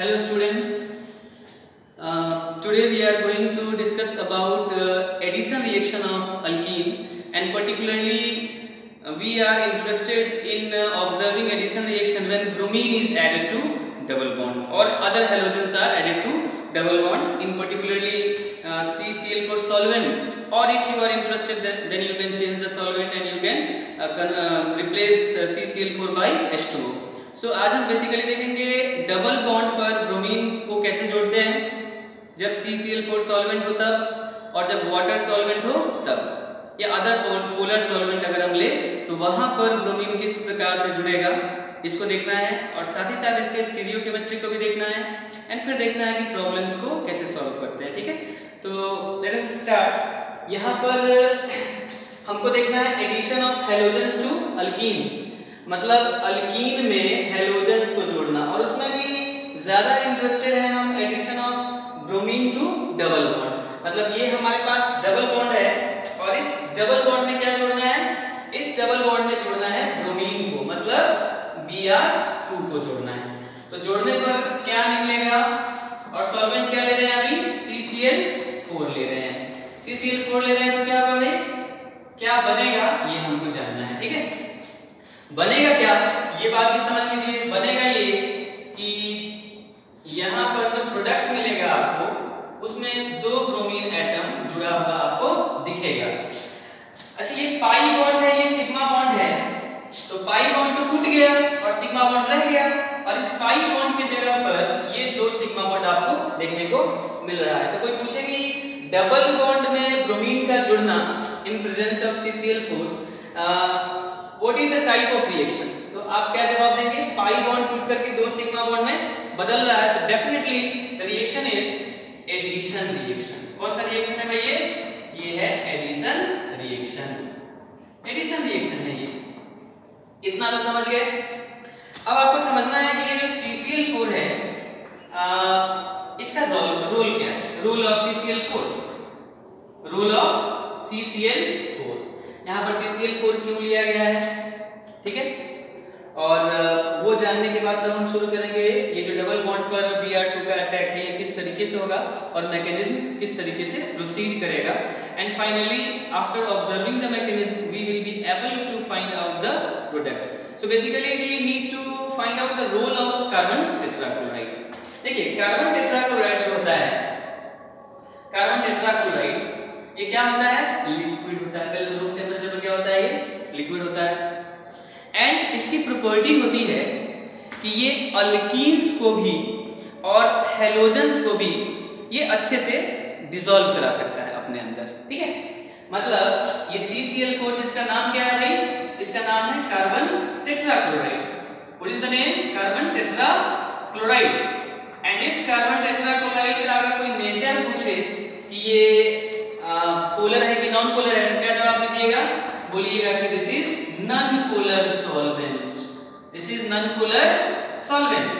Hello students, today we are going to discuss about addition reaction of alkene, and particularly we are interested in observing addition reaction when bromine is added to double bond or other halogens are added to double bond, in particularly CCl4 solvent, or if you are interested then you can change the solvent and you can replace CCl4 by H2O. सो आज हम basically देखेंगे double bond पर bromine को कैसे जोड़ते हैं, जब CCl4 solvent हो तब और जब वाटर सॉल्वेंट हो तब, या अदर पोलर सॉल्वेंट अगर हम ले तो वहां पर ब्रोमीन किस प्रकार से जुड़ेगा इसको देखना है, और साथ ही साथ इसके स्टीरियोकेमिस्ट्री को भी देखना है एंड फिर देखना है कि प्रॉब्लम्स को कैसे सॉल्व करते हैं। ठीक है, तो लेट अस स्टार्ट। यहाँ पर हमको देखना है addition of halogens to alkenes, मतलब अल्कीन में हैलोजेंस को जोड़ना, और उसमें भी ज्यादा इंटरेस्टेड है हम addition of bromine to double bond, मतलब ये हमारे पास डबल बॉन्ड है और इस डबल बॉन्ड में क्या जोड़ना है, इस डबल बॉन्ड में जोड़ना है ब्रोमीन को, मतलब Br2 को जोड़ना है। तो जोड़ने पर क्या निकलेगा, और सॉल्वेंट क्या ले रहे हैं अभी, CCl4 ले रहे हैं, CCl4 ले रहे हैं तो क्या होगा भाई, क्या बनेगा ये हमको जानना है। ठीक है, बनेगा क्या, ये बात भी समझ लीजिए। बनेगा ये कि यहाँ पर जो प्रोडक्ट मिलेगा आपको उसमें दो ब्रोमीन एटम जुड़ा हुआ आपको दिखेगा। अच्छा, ये पाई बॉन्ड है, ये सिग्मा बॉन्ड है, तो पाई बॉन्ड तो टूट गया और सिग्मा बॉन्ड रह गया, और इस पाई बॉन्ड की जगह पर ये दो सिग्मा बॉन्ड आपको देखने को मिल रहा है। तो कोई पूछे कि डबल बॉन्ड में ब्रोमीन का जुड़ना in presence of CCl4 What is the type of reaction? तो आप क्या जवाब देंगे, पाई बॉन्ड टूट करके दो सिग्मा बॉन्ड में बदल रहा है, तो definitely the reaction is addition reaction. कौन सा रिएक्शन है भाई, ये है एडिशन रिएक्शन, एडिशन रिएक्शन है ये। इतना तो समझ गए। अब आपको समझना है कि ये जो CCl4 है इसका रोल क्या है, rule of CCl4, rule of CCl4। यहाँ पर CCl4 क्यों लिया गया है, ठीक है, और वो जानने के बाद तब हम शुरू करेंगे ये जो डबल बॉन्ड पर Br2 का अटैक है ये किस तरीके से होगा और मैकेनिज्म किस तरीके से प्रोसीड करेगा, and finally after observing the mechanism we will be able to find out the product. So basically we need to find out the role of carbon tetrachloride. देखिए, कार्बन टेट्राक्लोराइड जो होता है, carbon tetrachloride ये क्या होता है, liquid होता है। पहले रूम टेम्परेचर पर क्या होता है, ये लिक्विड होता है, एंड इसकी प्रॉपर्टी होती है कि ये अल्कीन्स को भी और हैलोजेंस को भी ये अच्छे से डिसॉल्व करा सकता है अपने अंदर। ठीक है, मतलब ये CCl4 जिसका नाम क्या है भाई, इसका नाम है carbon tetrachloride. What is the name, carbon tetrachloride. And इस कार्बन टेट्राक्लोराइड का अगर कोई नेचर पूछे कि ये पोलर है कि नॉन पोलर है, तो क्या जवाब दीजिएगा, बोलिएगा कि this is non polar solvent, this is non polar solvent.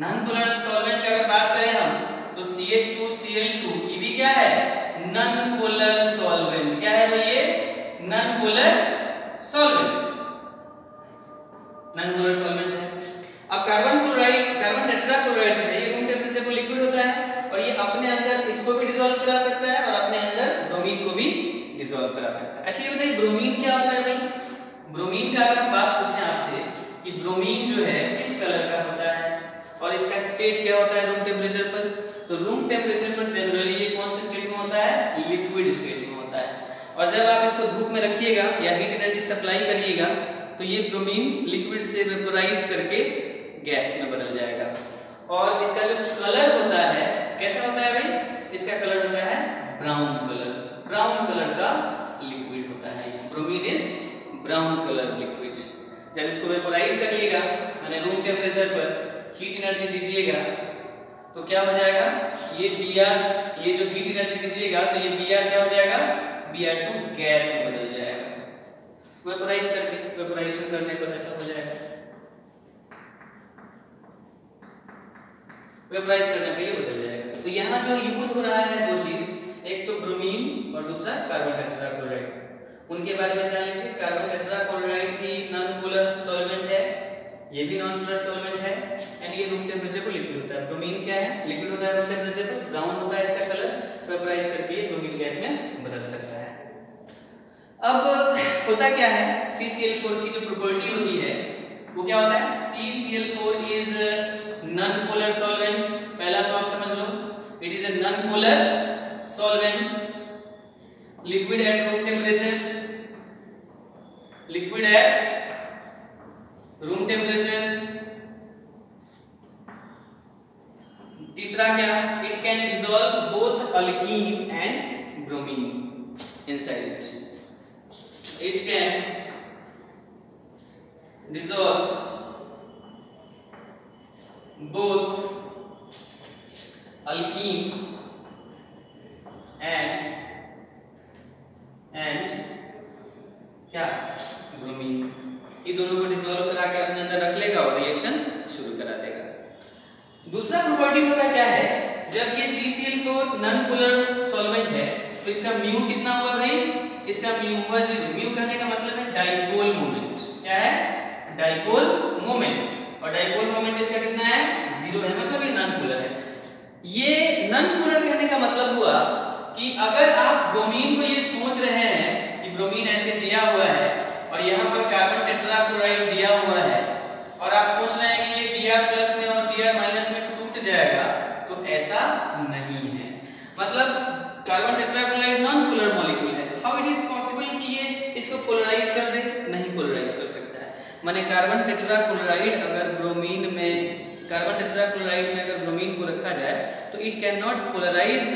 Non polar solvent की अगर बात करें हम तो CH2Cl2 ये भी क्या है, नॉन पोलर सॉल्वेंट। क्या है भाई, ये non polar solvent, non polar solvent है। अब कार्बन क्लोराइड, कार्बन टेट्राक्लोराइड जो है ये रूम टेम्परेचर पर लिक्विड होता है और ये अपने अंदर इसको भी डिसॉल्व करा सकता है और अपने अंदर ब्रोमीन को भी डिसॉल्व करा सकता है। अच्छा, ये बताइए ब्रोमीन क्या होता है भाई, ब्रोमीन का अगर हम बात पूछें आपसे कि ब्रोमीन जो है किस कलर का होता है और इसका स्टेट क्या होता है रूम टेम्परेचर पर, तो रूम टेम्परेचर पर जनरली ये कौन से स्टेट में होता है, लिक्विड स्टेट में होता है, और जब आप इसको धूप में रखिएगा या हीट एनर्जी सप्लाई करिएगा तो ये ब्रोमीन लिक्विड से वेपोराइज करके गैस में बदल जाएगा, और इसका जो कलर होता है कैसा होता है भाई, इसका कलर होता है ब्राउन कलर, ब्राउन कलर का लिक्विड होता है। Bromine is brown colour liquid. जब इसको वेपोराइज करिएगा यानी रूम टेम्परेचर पर हीट एनर्जी दीजिएगा तो क्या हो जाएगा, ये Br, ये जो हीट एनर्जी दीजिएगा तो ये Br क्या हो जाएगा, Br2 गैस में बदल जाएगा, वेपोराइज करके, वेपोराइजेशन करने पर ऐसा हो जाएगा, वेपोराइज करने पे ये बदल जाएगा। तो यहाँ जो यूज हो रहा है दो चीज, एक तो ब्रोमीन और दूसरा कार्बन टेट्राक्लोराइड, उनके बारे में जान लीजिए। कार्बन टेट्राक्लोराइड भी नॉन पोलर सॉल्वेंट है, ये भी नॉन पोलर सॉल्वेंट है, एंड ये रूम टेम्परेचर पर लिक्विड होता है। ब्रोमीन क्या है, लिक्विड होता है रूम टेम्परेचर पर, ब्राउन होता है इसका कलर, वेपराइज करके ये ब्रोमीन गैस में बदल सकता है। अब होता क्या है, CCl4 की जो प्रॉपर्टी होती है वो क्या होता है, CCl4 is non polar solvent. पहला तो आप समझ लो, it is a non polar solvent, liquid at room temperature, liquid at room temperature. तीसरा क्या, it can dissolve both alkene and bromine inside it, it can dissolve both alkene and क्या, bromine. ये दोनों को डिसॉल्व करा के अपने अंदर रख लेगा और रिएक्शन शुरू करा देगा। दूसरा प्रॉपर्टी होता क्या है, जब ये CCl4 नॉन पोलर सॉल्वेंट है तो इसका म्यू कितना हुआ भाई, इसका म्यू हुआ 0। म्यू कहने का मतलब है डाइपोल मोमेंट। क्या है, डाइपोल मोमेंट, और डाइपोल मोमेंट इसका कितना है, 0 है, मतलब ये नॉन पोलर है। ये नॉन पोलर कहने का मतलब हुआ कि अगर आप ब्रोमीन को ये सोच रहे हैं कि ब्रोमीन ऐसे दिया हुआ है और यहाँ पर कार्बन टेट्राक्लोराइड दिया हुआ है और आप सोच रहे हैं कि ये Br+ में और Br- में टूट जाएगा, तो ऐसा नहीं है। मतलब carbon tetrachloride non polar molecule है। हाउ इट इज पॉसिबल कि ये इसको पोलराइज कर दे, नहीं पोलराइज कर सकता है। माने कार्बन टेट्राक्लोराइड अगर ब्रोमीन में, कार्बन टेट्राक्लोराइड में अगर ब्रोमीन को रखा जाए तो it cannot polarise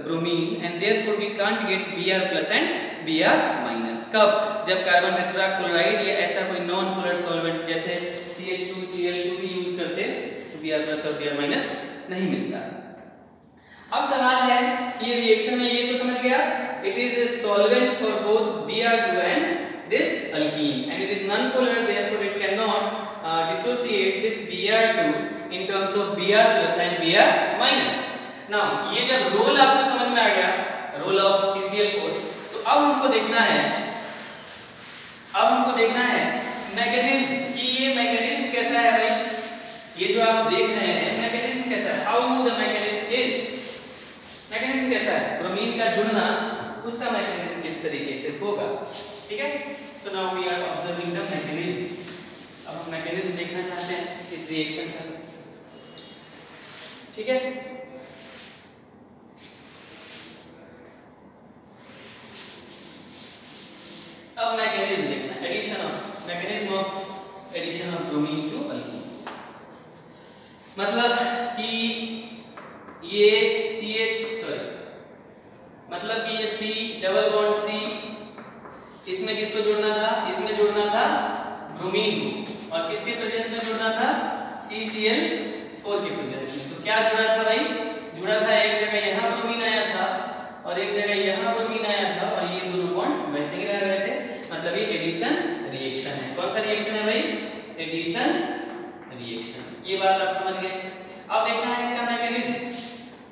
bromine and therefore we can't get Br+ and Br-। कब, जब कार्बन टेट्राक्लोराइड या ऐसा कोई नॉन पोलर सॉल्वेंट जैसे CH2Cl2 भी यूज करते तो Br+ और Br- नहीं मिलता। अब सवाल है कि ये रिएक्शन में, ये तो समझ गया, it is a solvent for both Br2 and this alkene and it is non-polar, therefore it cannot dissociate this Br2 in terms of Br+ and Br-। now ये जब रोल आपको समझ में आ गया, रोल ऑफ CCl4, तो अब हमको देखना है, मैकेनिज्म कि ये मैकेनिज्म कैसा है भाई। ये जो आप देख रहे हैं मैकेनिज्म कैसा है, how the mechanism is, mechanism कैसा है, ब्रोमीन का जुड़ना, उसका मैकेनिज्म किस तरीके से होगा। ठीक है, so now we are observing the mechanism. अब हम मैकेनिज्म देखना चाहते हैं इस रिएक्शन का। ठीक है, अब मैकेनिज्म देखना, mechanism of addition of bromine to alkene. मतलब कि ये मतलब कि ये C⋅C, इसमें किसको जोड़ना था, इसमें जोड़ना था ब्रोमीन को, और किसके प्रेजेंस में जोड़ना था, CCl4 के प्रेजेंस में। तो क्या जुड़ा था भाई, जुड़ा था एक जगह यहाँ ब्रोमीन आया था और एक जगह यहाँ ब्रोमीन आया था, और ये दोनों बॉन्ड वैसे ही रह गए थे। मतलब ये एडिशन रिएक्शन है। कौन सा रिएक्शन है भाई, एडिशन रिएक्शन। ये बात आप समझ गए। अब देखना है इसका mechanism,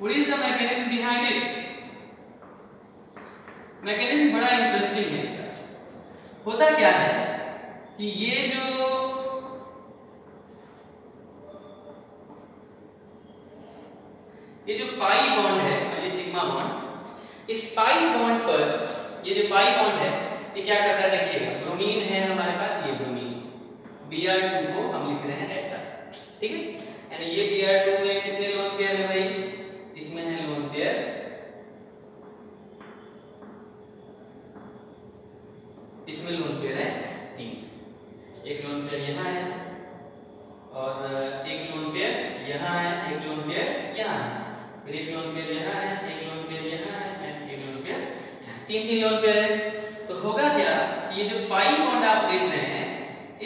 what is the mechanism behind it. Mechanism बड़ा इंटरेस्टिंग है इसका। होता क्या है कि ये जो पाई बॉन्ड है और ये सिग्मा बॉन्ड, इस पाई बॉन्ड पर ये जो पाई बॉन्ड है ये क्या करता है, देखिएगा ब्रोमीन है हमारे पास, ये ब्रोमीन, Br2 को हम लिख रहे हैं ऐसा। ठीक है, यानी ये Br2 में कितने लोन पेयर है भाई, इसमें है लोन पेयर, इसमें लोन पेयर है 3। एक लोन पेयर यहाँ है और एक लोन पेयर यहाँ है, एक लोन पेयर यहाँ है, फिर एक लोन पेयर यहाँ है, एक लोन पेयर यहाँ है, एक लोन पेयर यहाँ। 3 लोन पेयर है। तो होगा क्या, ये जो पाई बॉन्ड आप देख रहे हैं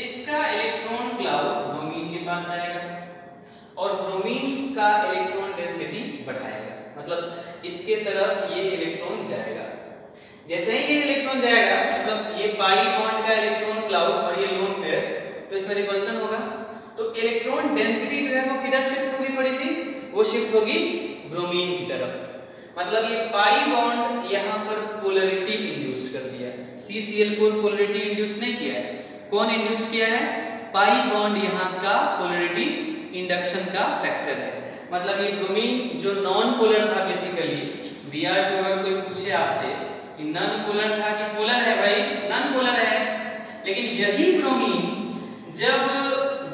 इसका इलेक्ट्रॉन क्लाउड ब्रोमीन के पास जाएगा और ब्रोमीन का इलेक्ट्रॉन डेंसिटी बढ़ाएगा। मतलब इसके तरफ ये इलेक्ट्रॉन जाएगा। जैसे ही ये इलेक्ट्रॉन जाएगा, मतलब ये पाई बॉन्ड का इलेक्ट्रॉन क्लाउड और ये लोन पेयर, तो इसमें रिपल्शन होगा। तो इलेक्ट्रॉन डेंसिटी जो है वो किधर शिफ्ट होगी, थोड़ी सी वो शिफ्ट होगी ब्रोमीन की तरफ। मतलब ये पाई बॉन्ड यहाँ पर पोलरिटी इंड्यूस्ड कर दिया है, CCl4 पोलरिटी इंड्यूस्ड नहीं किया है। कौन इंड्यूस्ड किया है, पाई बॉन्ड यहाँ का पोलरिटी इंडक्शन का फैक्टर है। मतलब ये ब्रोमीन जो नॉन पोलर था बेसिकली, Br2 अगर कोई पूछे आपसे कि नॉन पोलर था कि पोलर है, भाई नॉन पोलर है, लेकिन यही ब्रोमीन जब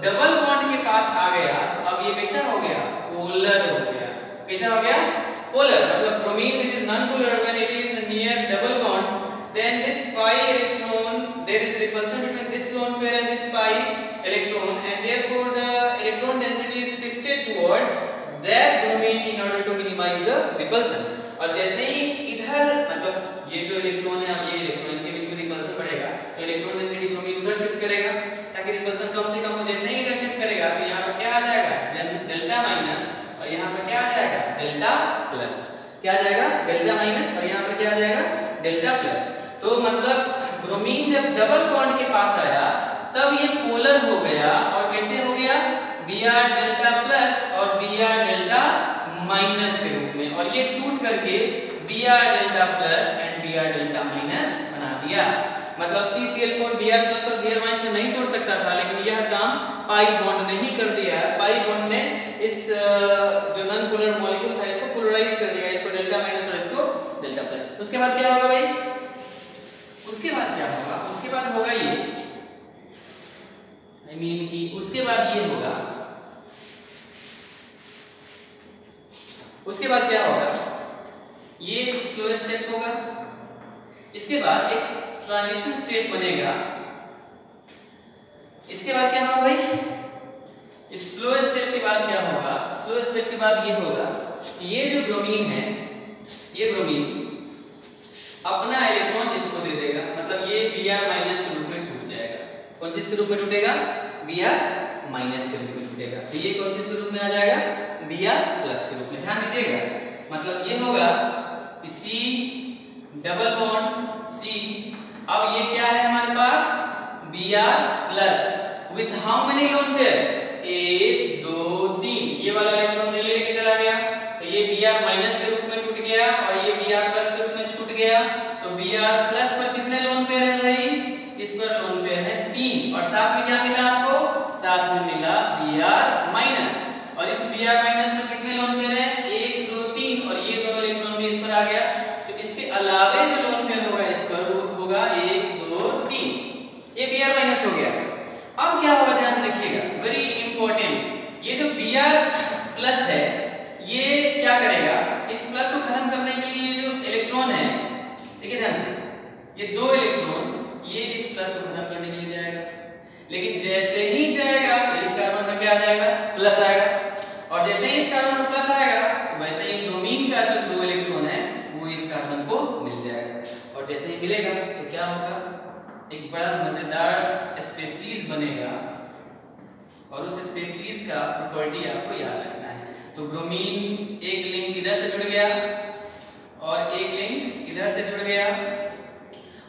डबल बॉन्ड के पास आ गया तो अब ये कैसा हो गया, पोलर हो गया। कैसा हो गया, पोलर। मतलब bromine which is non-polar when it is near double bond, then this pi electron, there is repulsion between this lone pair and this pi electron, and therefore the electron density is shifted towards that bromine in order to minimize the repulsion। और जैसे ही इधर मतलब ये जो electron है और ये electron के बीच में रिपल्सन बढ़ेगा तो इलेक्ट्रॉन डेंसिटी ब्रोमीन उधर शिफ्ट करेगा ताकि रिपल्सन कम से कम हो। जैसे ही इधर शिफ्ट करेगा तो यहाँ पर क्या आ जाएगा, डेल्टा माइनस, और यहाँ पर क्या आ जाएगा, डेल्टा प्लस। क्या आ जाएगा, डेल्टा माइनस, और यहाँ पर क्या आ जाएगा, डेल्टा प्लस। तो मतलब ब्रोमीन जब डबल बॉन्ड के पास आया तब ये पोलर हो गया, और कैसे हो गया, Br डेल्टा प्लस और Br डेल्टा माइनस के रूप में, और ये टूट करके Br delta plus and Br delta minus बना दिया। मतलब CCl4 Br प्लस और Br माइनस में नहीं तोड़ सकता था, लेकिन यह काम पाई बॉन्ड ने ही कर दिया। पाई बॉन्ड ने इस जो नॉन पोलर मॉलिक्यूल था इसको पोलराइज कर दिया, इसको डेल्टा माइनस और इसको डेल्टा प्लस। उसके बाद क्या होगा भाई, उसके बाद क्या होगा, उसके बाद होगा ये, I mean कि उसके बाद ये होगा, उसके बाद क्या होगा, ये स्लो स्टेप होगा, इसके बाद एक ट्रांजिशन स्टेट बनेगा। इसके बाद क्या होगा भाई, स्लो स्टेप के बाद क्या होगा, स्लो स्टेप के बाद ये होगा, ये जो ब्रोमीन है, ये ब्रोमीन अपना इलेक्ट्रॉन इसको दे देगा। मतलब ये Br माइनस के रूप में टूट जाएगा। कौन चीज के रूप में टूटेगा, Br माइनस के रूप में टूटेगा। तो ये कौन चीज के रूप में आ जाएगा, Br प्लस के रूप में। ध्यान दीजिएगा, मतलब ये होगा C डबल बॉन्ड C। अब ये क्या है हमारे पास, Br plus with how many lone pair, 1 2 3। ये वाला इलेक्ट्रॉन तो ये लेके चला गया, तो ये Br माइनस के रूप में टूट गया और ये Br प्लस के रूप में छूट गया। तो Br प्लस पर कितने लोन पेयर हैं भाई, इस पर लोन पेयर है 3, और साथ में क्या मिला आपको, साथ में मिला Br माइनस, और इस Br माइनस में कितने लोन पेयर हैं, 1 2 3, और ये दोनों इलेक्ट्रॉन भी इस पर आ गया। तो इसके अलावे जो लोन पेयर होगा इस पर वो होगा 1 2 3, ये Br माइनस हो गया। अब क्या होगा, ध्यान से देखिएगा, वेरी इंपॉर्टेंट, ये जो Br प्लस है ये क्या करेगा, इस प्लस को खत्म करने के लिए ये जो इलेक्ट्रॉन है, देखिए ध्यान से, ये 2 इलेक्ट्रॉन ये इस प्लस को खत्म करने के लिए जाएगा, लेकिन जैसे ही जाएगा तो इस कार्बन में क्या आ जाएगा, प्लस आएगा, और जैसे ही इस कार्बन में प्लस आएगा वैसे ही ब्रोमीन का जो 2 इलेक्ट्रॉन है वो इस कार्बन को मिल जाएगा, और जैसे ही मिलेगा तो क्या होगा, एक बड़ा मजेदार स्पीशीज बनेगा, और उस स्पीशीज का प्रॉपर्टी आपको याद रखना है। तो ब्रोमीन एक लिंक इधर से जुड़ गया और एक लिंक इधर से जुड़ गया,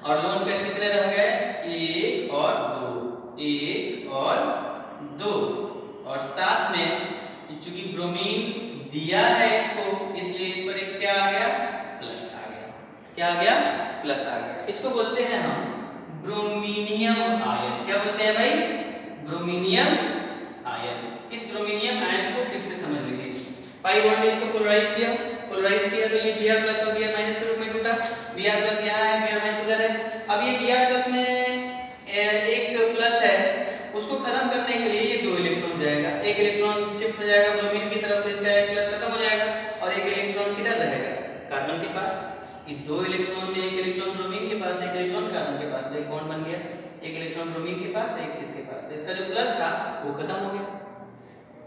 और लोन पेयर कितने रह गए, 1 और 2, 1 और 2, और साथ में चूंकि ब्रोमीन दिया है इसको, इसलिए इस पर एक क्या आ गया, प्लस आ गया। क्या आ गया, प्लस आ गया। इसको बोलते हैं हम ब्रोमीनियम आयन। क्या बोलते हैं भाई, ब्रोमीनियम आयन। इस ब्रोमीनियम आयन को फिर से समझ लीजिए, पाई बॉन्ड ने इसको पोलराइज किया तो ये Br प्लस और Br माइनस के रूप में टूटा। Br प्लस यहाँ है, Br माइनस उधर है। अब ये Br प्लस में एक प्लस है, उसको खत्म करने के लिए ये 2 इलेक्ट्रॉन जाएगा, एक इलेक्ट्रॉन शिफ्ट हो जाएगा ब्रोमीन की तरफ, तो इसका एक प्लस खत्म हो जाएगा, और एक इलेक्ट्रॉन किधर रहेगा, कार्बन के पास। ये 2 इलेक्ट्रॉन में एक इलेक्ट्रॉन ब्रोमीन के पास, एक इलेक्ट्रॉन कार्बन के पास, तो एक बॉन्ड बन गया, एक इलेक्ट्रॉन ब्रोमीन के पास, एक इसके पास। तो इसका जो प्लस था वो खत्म हो गया,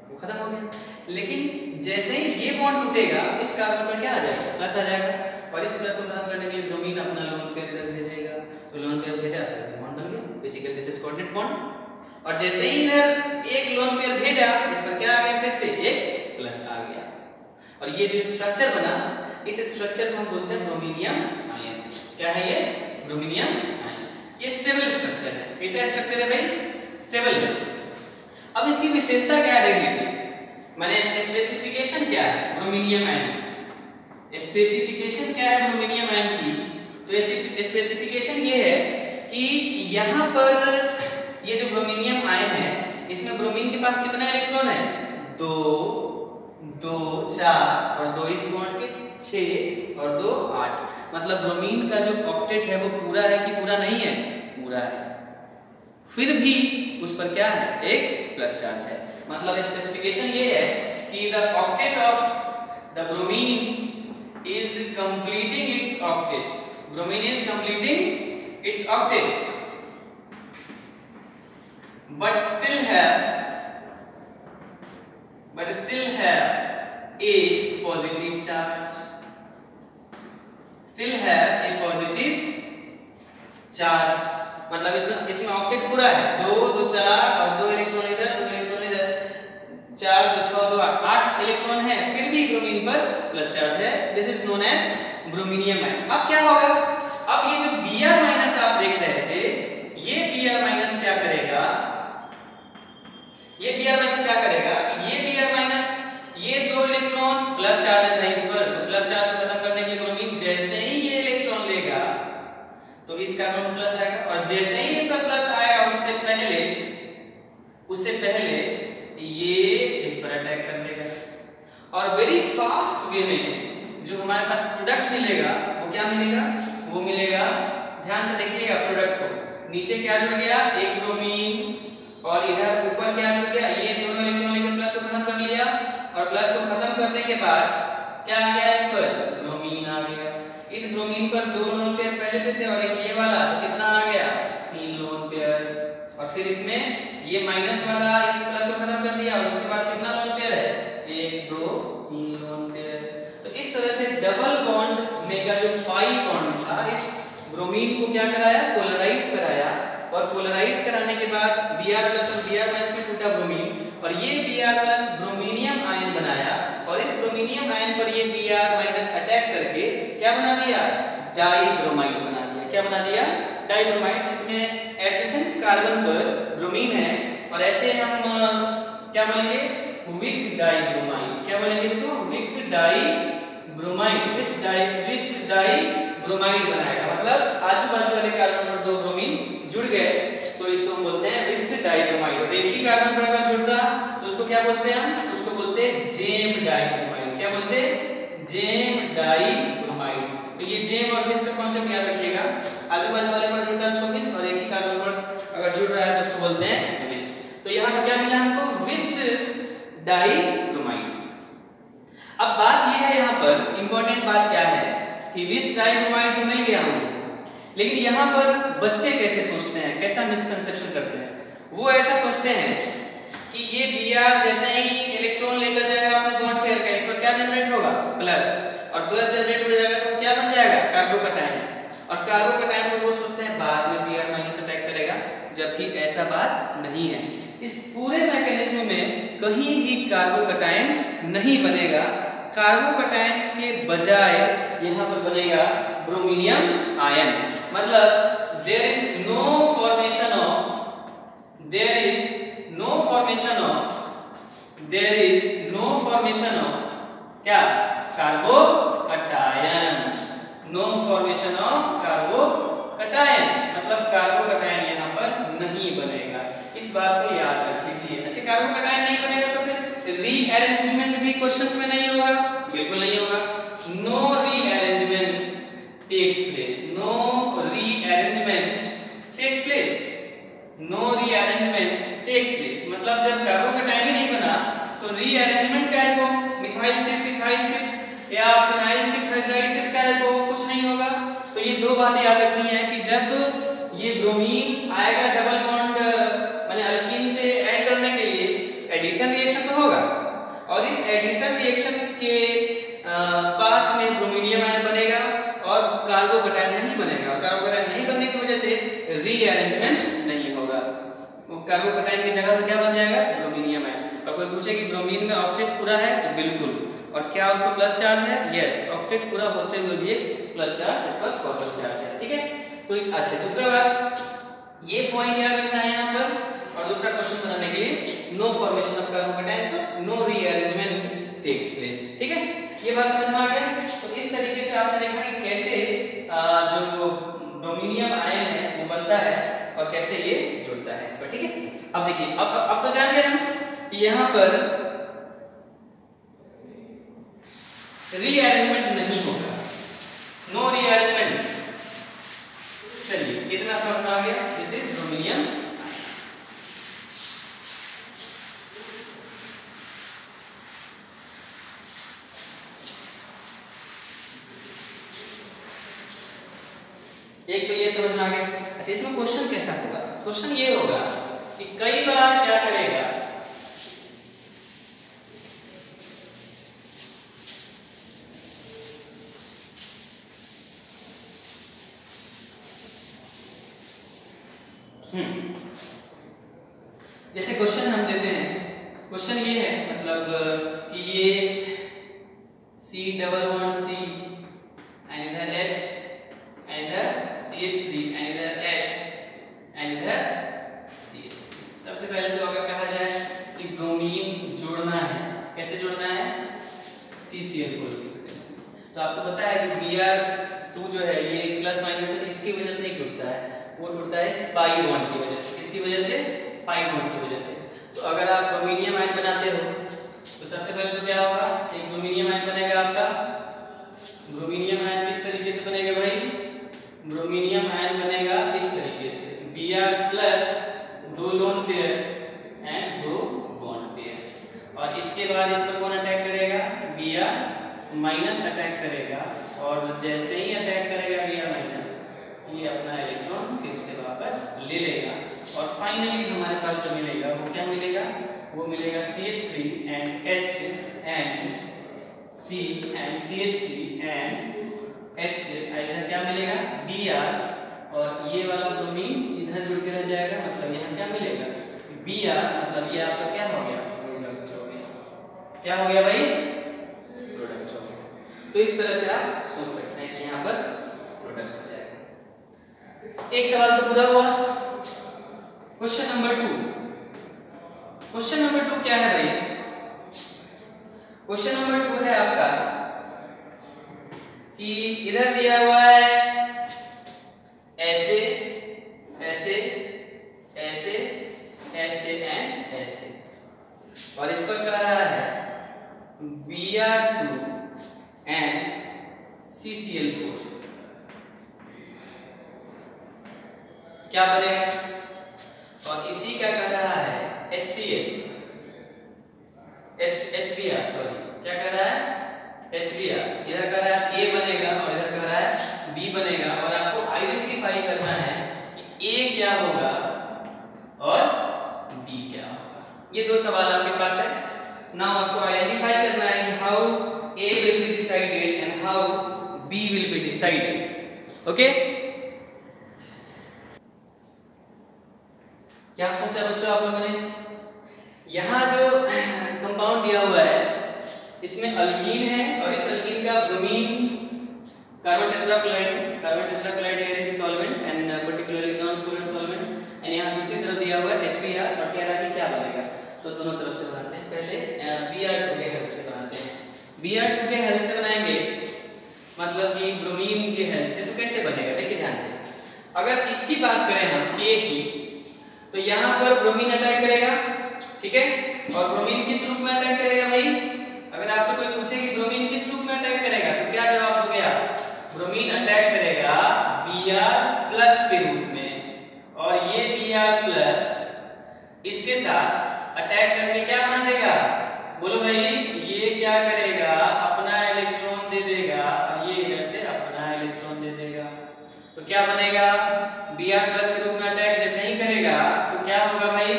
वो खत्म हो गया। लेकिन जैसे ही ये बॉन्ड टूटेगा इस कार्बन पर क्या आ जाएगा, प्लस आ जाएगा, और इस प्लस को खत्म करने के लिए ब्रोमीन अपना लोन पेयर इधर भेजेगा, तो लोन पेयर भेजा तो बॉन्ड बन गया, basically this is coordinate bond. और जैसे ही इधर एक लोन पेयर भेजा, इस पर क्या आ गया, फिर से एक प्लस आ गया, और ये जो स्ट्रक्चर बना, इस स्ट्रक्चर को हम बोलते हैं ब्रोमीनियम आयन। क्या है ये, ब्रोमीनियम आयन। ये स्टेबल स्ट्रक्चर है। कैसा स्ट्रक्चर है भाई, स्टेबल है। अब इसकी विशेषता क्या है देख लीजिए, माने स्पेसिफिकेशन क्या है ब्रोमीनियम आयन की, स्पेसिफिकेशन क्या है ब्रोमीनियम आयन की। तो स्पेसिफिकेशन ये है कि यहाँ पर ये जो ब्रोमीनियम आयन है इसमें ब्रोमीन के पास कितना इलेक्ट्रॉन है, 2 2 4 और 2 इस बॉन्ड के 6 और 2 8। मतलब ब्रोमीन का जो ऑक्टेट है वो पूरा है कि पूरा नहीं है? पूरा है। फिर भी उस पर क्या है? एक प्लस चार्ज है। मतलब स्पेसिफिकेशन ये है कि the octet of the bromine is completing it's octet. Bromine is completing it's octet but still have a positive charge, still have a positive charge। मतलब इसमें ऑक्टेट पूरा है, 2 2 4 और 2 इलेक्ट्रॉन इधर 2 इलेक्ट्रॉन इधर, 4 2 6 2 8 इलेक्ट्रॉन है, फिर भी ब्रोमीन पर प्लस चार्ज है। This is known as bromonium ion. अब क्या होगा? अब ये जो Br- आप देख रहे थे, ये Br- क्या करेगा? ये Br- क्या करेगा? ये Br- ये 2 इलेक्ट्रॉन प्लस चार्ज है इस पर, तो प्लस चार्ज को खत्म करने के लिए ब्रोमीन जैसे ही ये इलेक्ट्रॉन लेगा तो इस कार्बन प्लस आएगा, और जैसे ही इस पर प्लस आएगा उससे पहले ये इस पर अटैक कर देगा, और वेरी फास्ट वे में जो हमारे पास प्रोडक्ट मिलेगा वो क्या मिलेगा? वो मिलेगा, ध्यान से देखिएगा प्रोडक्ट को, नीचे क्या जुड़ गया? एक ब्रोमीन, और इधर ऊपर क्या जुड़ गया? ये दोनों इलेक्ट्रॉन लेकर प्लस को खत्म कर लिया, और प्लस को खत्म करने के बाद क्या आ गया? इस पर ब्रोमीन आ गया। इस ब्रोमीन पर 2 लोन पेयर पहले से थे और एक ये वाला, तो कितना आ गया? 3 लोन पेयर, और फिर इसमें ये माइनस वाला इस प्लस को खत्म कर दिया, और उसके बाद कितना लोन पेयर है? 1 2 3 लोन पेयर। तो इस तरह से डबल बॉन्ड में का जो पाई बॉन्ड था, इस ब्रोमीन को क्या कराया? पोलराइज कराया, और पोलराइज कराने के बाद Br+ और Br- में टूटा ब्रोमीन, और ये Br+ ब्रोमीनियम आयन बनाया, और इस ब्रोमीनियम आयन पर ये Br- अटैक करके क्या बना दिया? डाइब्रोमाइड बना दिया। क्या बना दिया? डाइब्रोमाइड, जिसमें एडजेसेंट कार्बन पर ब्रोमीन है, और ऐसे हम क्या बोलेंगे? Vic dibromide. क्या बोलेंगे इसको? Wick dibromide. विस डाइब्रोमाइड बनाएगा, मतलब आजू बाजू वाले कार्बन पर 2 ब्रोमीन जुड़ गए तो इसको हम बोलते हैं विस डाइब्रोमाइड। और एक ही कार्बन पर अगर जुड़ता तो उसको क्या बोलते हैं? हम उसको बोलते हैं जेम डाइब्रोमाइड। क्या बोलते हैं? Gem dibromide. तो ये जेम और विस का कॉन्सेप्ट याद रखिएगा, आजू बाजू वाले पर जुड़ता है उसको विस, और एक ही कार्बन पर अगर जुड़ रहा है तो उसको बोलते हैं विस। तो यहाँ पर क्या मिला हमको? विस डाइब्रोमाइड। अब बात ये है, यहाँ पर इंपॉर्टेंट बात क्या है कि विस डाइब्रोमाइड तो मिल गया हमको, लेकिन यहाँ पर बच्चे कैसे सोचते हैं, कैसा मिसकंसेप्शन करते हैं? वो ऐसा सोचते हैं कि ये Br जैसे ही इलेक्ट्रॉन लेकर जाएगा अपने बॉन्ड पेयर का, इस पर क्या जनरेट होगा? प्लस, और प्लस जनरेट हो जाएगा तो क्या बन जाएगा? कार्बोकैटायन, और कार्बोकैटायन को वो सोचते हैं बाद में Br- अटैक करेगा, जबकि ऐसा बात नहीं है। इस पूरे मैकेनिज्म में कहीं भी कार्बोकैटायन नहीं बनेगा, कार्बोकैटायन के बजाय यहाँ पर बनेगा ब्रोमीनियम आयन। मतलब there is no formation of क्या? Carbocation. No formation of carbocation, मतलब कार्बोकैटायन यहाँ पर नहीं बनेगा। इस बात को याद रख लीजिए। अच्छा, कार्बोकैटायन नहीं बनेगा तो फिर रीअरेंजमेंट भी क्वेश्चंस में नहीं होगा, बिल्कुल नहीं होगा। No rearrangement takes place, no rearrangement takes place, no rearrangement takes place. मतलब जब कार्बोकैटायन ही नहीं बना तो रीअरेंजमेंट क्या है? को मिथाइल शिफ्ट, इथाइल शिफ्ट या फिनाइल शिफ्ट, हाइड्राइल शिफ्ट क्या है? को कुछ नहीं होगा। तो ये दो बातें याद रखनी है कि जब ये ब्रोमीन आएगा डबल बॉन्ड माने अल्कीन से ऐड करने के लिए, एडिशन रिएक्शन तो होगा, और इस एडिशन रिएक्शन के पाथ में ब्रोमीनियम आयन बनेगा और कार्बोकैटायन नहीं बनेगा। कार्बोकैटायन नहीं बनने की वजह से रीअरेंजमेंट नहीं होगा, कार्बोकैटायन की जगह पर क्या बन जाएगा? ब्रोमीनियम आयन। और कोई पूछे कि ब्रोमीन में ऑक्टेट पूरा है तो बिल्कुल, और क्या उसको प्लस चार्ज है? यस, ऑक्टेट पूरा होते हुए भी एक प्लस चार्ज इस पर फॉरवर्ड चार्ज है। ठीक है, तो अच्छा, दूसरा बात ये पॉइंट याद रखना है यहाँ पर, और दूसरा क्वेश्चन बनाने के लिए no formation of carbocation, so no rearrangement takes place. ठीक है, ये बात समझ में आ गया। तो इस तरीके से आपने देखा कि कैसे जो ब्रोमीनियम आयन है वो बनता है और कैसे ये जुड़ता है इस पर। ठीक है, अब देखिए, अब तो जान गए हम कि यहाँ पर रीअरेंजमेंट नहीं होगा, नो रीअरेंजमेंट। चलिए इतना समझ में आ गया, दिस इज ब्रोमीनियम। एक तो ये समझ में आ गया। अच्छा इसमें क्वेश्चन कैसा होगा? क्वेश्चन ये होगा कि कई बार क्या करेगा, जैसे क्वेश्चन हम देते हैं, क्वेश्चन ये है मतलब कि ये C double bond C and इधर H and इधर CH3 and इधर H and इधर CH3। सबसे पहले तो अगर कहा जाए कि ब्रोमीन जोड़ना है, कैसे जोड़ना है? CCl4 की वजह से। तो आपको पता है कि Br2 जो है ये प्लस माइनस इसकी वजह से नहीं टूटता है, वो टूटता है इस पाई बॉन्ड की वजह से। किसकी वजह से? पाई बॉन्ड की वजह से। तो अगर आप ब्रोमीनियम आयन बनाते हो तो सबसे पहले तो क्या होगा, एक ब्रोमीनियम आयन बनेगा आपका। ब्रोमीनियम आयन किस तरीके से बनेगा भाई? ब्रोमीनियम आयन बनेगा इस तरीके से, Br plus 2 lone pair and 2 bond pair. और इसके बाद इस पर कौन अटैक करेगा? Br माइनस अटैक करेगा, और जैसे ही अटैक करेगा Br माइनस, ये अपना इलेक्ट्रॉन फिर से वापस ले लेगा, और फाइनली हमारे पास जो मिलेगा वो क्या मिलेगा? वो मिलेगा CH3 and H and C and CH3 and H। इधर क्या मिलेगा? Br, और ये वाला ब्रोमीन इधर जुड़ के रह जाएगा, मतलब यहाँ क्या मिलेगा? Br, मतलब ये आपका क्या हो गया? प्रोडक्ट हो गया। क्या हो गया भाई? प्रोडक्ट हो गया। तो इस तरह से आप सोच सकते हैं कि यहाँ पर प्रोडक्ट हो जाएगा। एक सवाल तो पूरा हुआ। Question number 2। क्वेश्चन नंबर 2 क्या है भाई? क्वेश्चन नंबर 2 है आपका कि इधर दिया हुआ है ऐसे ऐसे ऐसे ऐसे एंड ऐसे, और इस पर कह रहा है Br2 एंड CCl4 क्या बनेगा? और इसी का कह रहा है HCl HBr, सॉरी क्या कह रहा है? HBr। इधर कह रहा है A बनेगा और इधर कह रहा है B बनेगा, और आपको आइडेंटिफाई करना है कि A क्या होगा और B क्या होगा। ये दो सवाल आपके पास है। नाउ आपको आइडेंटिफाई करना है कि how A will be decided and how B will be decided। Okay, क्या सोचा बच्चों आप लोगों ने? यहाँ जो कंपाउंड दिया हुआ है इसमें अल्कीन है, और इस अल्कीन का bromine carbon tetrachloride here is solvent and particularly non-polar solvent, and यहाँ दूसरी तरफ दिया हुआ है HBr, और कह रहा है कि क्या बनेगा। तो दोनों तरफ से बनाते हैं। पहले Br2 के हेल्प से बनाते हैं। Br2 के हेल्प से बनाएंगे मतलब कि ब्रोमीन के हेल्प से। तो कैसे बनेगा देखिए ध्यान से। अगर इसकी बात करें हम K की, तो यहाँ पर ब्रोमीन अटैक करेगा, ठीक है। और ब्रोमीन किस रूप में अटैक करेगा भाई? अगर आपसे कोई पूछे कि ब्रोमीन किस रूप में अटैक करेगा तो क्या जवाब दोगे आप? ब्रोमीन अटैक करेगा Br+ के रूप में, और ये Br+ इसके साथ अटैक करके क्या बना देगा? बोलो भाई, ये क्या करेगा? अपना इलेक्ट्रॉन दे देगा, और ये इधर से अपना इलेक्ट्रॉन दे देगा। तो क्या बनेगा? Br+ के रूप में अटैक जैसे ही करेगा तो क्या होगा भाई?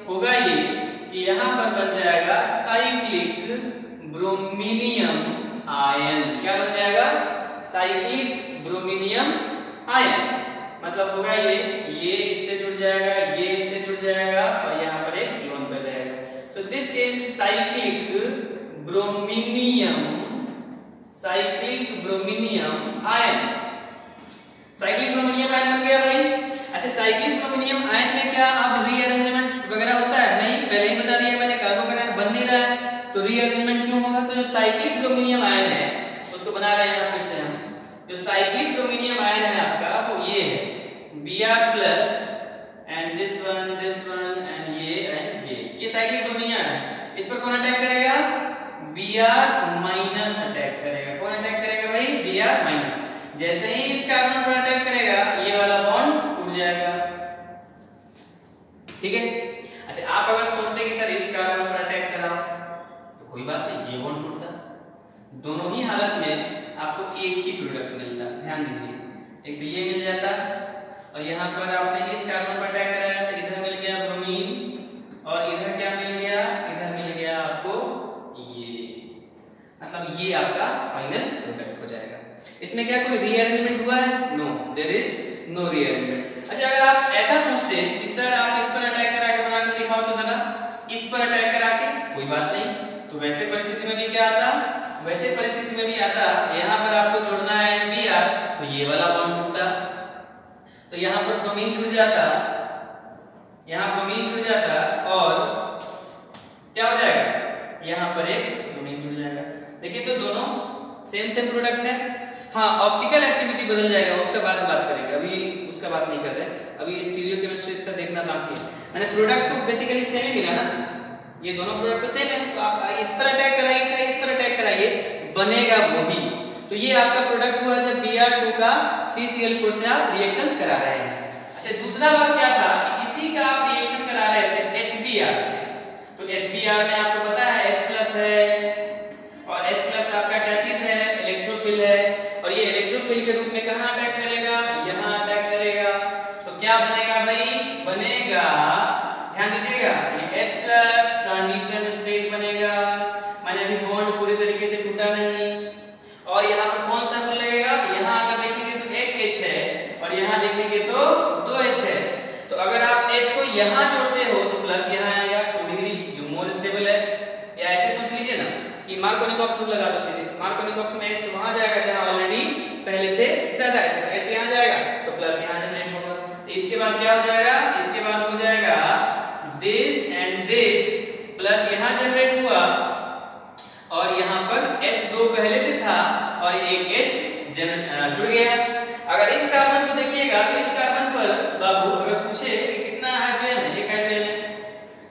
होगा ये कि यहाँ पर बन जाएगा साइक्लिक ब्रोमीनियम आयन। क्या बन जाएगा? Cyclic bromonium ion. मतलब होगा ये इससे जुड़ जाएगा, ये इससे जुड़ जाएगा, और यहाँ पर एक लोन पे रहेगा। So this is cyclic bromonium ion. Cyclic bromonium ion बन गया भाई। अच्छा, साइक्लिक ब्रोमीनियम आयन में क्या अब रीअरेंजमेंट वगैरह होता है? नहीं, पहले ही बता दिया मैंने, कार्बोकेटायन बन नहीं रहा है तो रीअरेंजमेंट क्यों होगा? तो जो साइक्लिक ब्रोमीनियम आयन है उसको बना रहे हैं फिर से हम। जो साइक्लिक ब्रोमीनियम आयन है आपका वो ये है Br+ and this one and ये साइक्लिक ब्रोमीनियम है। इस पर कौन अटैक करेगा? B Br माइनस अटैक करेगा। कौन अटैक करेगा भाई? Br minus. जैसे ही इस कार्बन पर अटैक करेगा ये वाला बॉन्ड टूट जाएगा। ठीक है। अच्छा, आप अगर सोचते कि सर इस कार्बन पर अटैक करा तो कोई बात नहीं, ये बॉन्ड टूटता। दोनों ही हालत में आपको एक ही प्रोडक्ट मिलता। ध्यान दीजिए, एक तो ये मिल जाता और यहाँ पर आपने इस कार्बन पर अटैक कराया तो इधर मिल गया ब्रोमीन और इधर क्या मिल गया? इधर मिल गया आपको ये, मतलब ये आपका फाइनल प्रोडक्ट हो जाएगा। इसमें क्या कोई रीअरेंजमेंट हुआ है? No, there is no rearrangement. अच्छा, अगर आप ऐसा सोचते हैं कि सर आप इस पर अटैक करा के बना के दिखाओ तो जरा, इस पर अटैक करा के, कोई बात नहीं। तो वैसे परिस्थिति में भी क्या आता? वैसे परिस्थिति में भी आता, यहाँ पर आपको जोड़ना है Br तो ये वाला बॉन्ड टूटता, तो यहाँ पर ब्रोमीन जुड़ जाता, यहाँ ब्रोमीन जुड़ जाता और क्या हो जाएगा? यहाँ पर एक ब्रोमीन जुड़ जाएगा। देखिए तो दोनों सेम प्रोडक्ट है। हाँ, ऑप्टिकल एक्टिविटी बदल जाएगा, उसका बाद में बात करेंगे, अभी उसका बात नहीं कर रहे। अभी स्टीरियोकेमिस्ट्री इसका देखना बाकी है। मैंने प्रोडक्ट तो बेसिकली सेम ही मिला ना, ये दोनों प्रोडक्ट तो सेम है। तो आप इस पर अटैक कराइए चाहे इस पर अटैक कराइए, बनेगा वही। तो ये आपका प्रोडक्ट हुआ जब Br2 का CCl4 से आप रिएक्शन करा रहे हैं। अच्छा, दूसरा बात क्या था कि इसी का आप रिएक्शन करा रहे थे HBr से। तो HBr में आपको पता है H+ है और H+ आपका क्या चीज है? इलेक्ट्रोफिल है। और ये इलेक्ट्रोफिल के रूप में कहां अटैक करेगा? यहां अटैक करेगा। तो क्या बनेगा भाई? बनेगा, ध्यान दीजिएगा, ये H+ ट्रांजिशन स्टेट बनेगा, माने अभी बॉन्ड पूरी तरीके से टूटा नहीं। और यहाँ पर कौन सा बॉन्ड लगेगा? यहाँ अगर देखेंगे तो एक H है और यहाँ देखेंगे तो 2 H है। तो अगर आप H को यहाँ जोड़ते हो तो प्लस यहाँ आएगा 2 डिग्री, जो मोर स्टेबल है। या ऐसे सोच लीजिए ना कि मार्कोनिकॉक्स रूल लगा दो सीधे, मार्कोनिकॉक्स में H वहां जाएगा जहां ऑलरेडी पहले से ज्यादा H है, तो H यहाँ जाएगा तो प्लस यहाँ जनरेट होगा। तो इसके बाद क्या हो जाएगा? इसके बाद हो जाएगा दिस एंड दिस, प्लस यहाँ जनरेट हुआ और यहाँ पर H2 पहले से था और एक H जुड़ गया। अगर इस कार्बन को देखिएगा तो इस कार्बन पर बाबू अगर पूछे कि कितना हाइड्रोजन है? एक हाइड्रोजन है,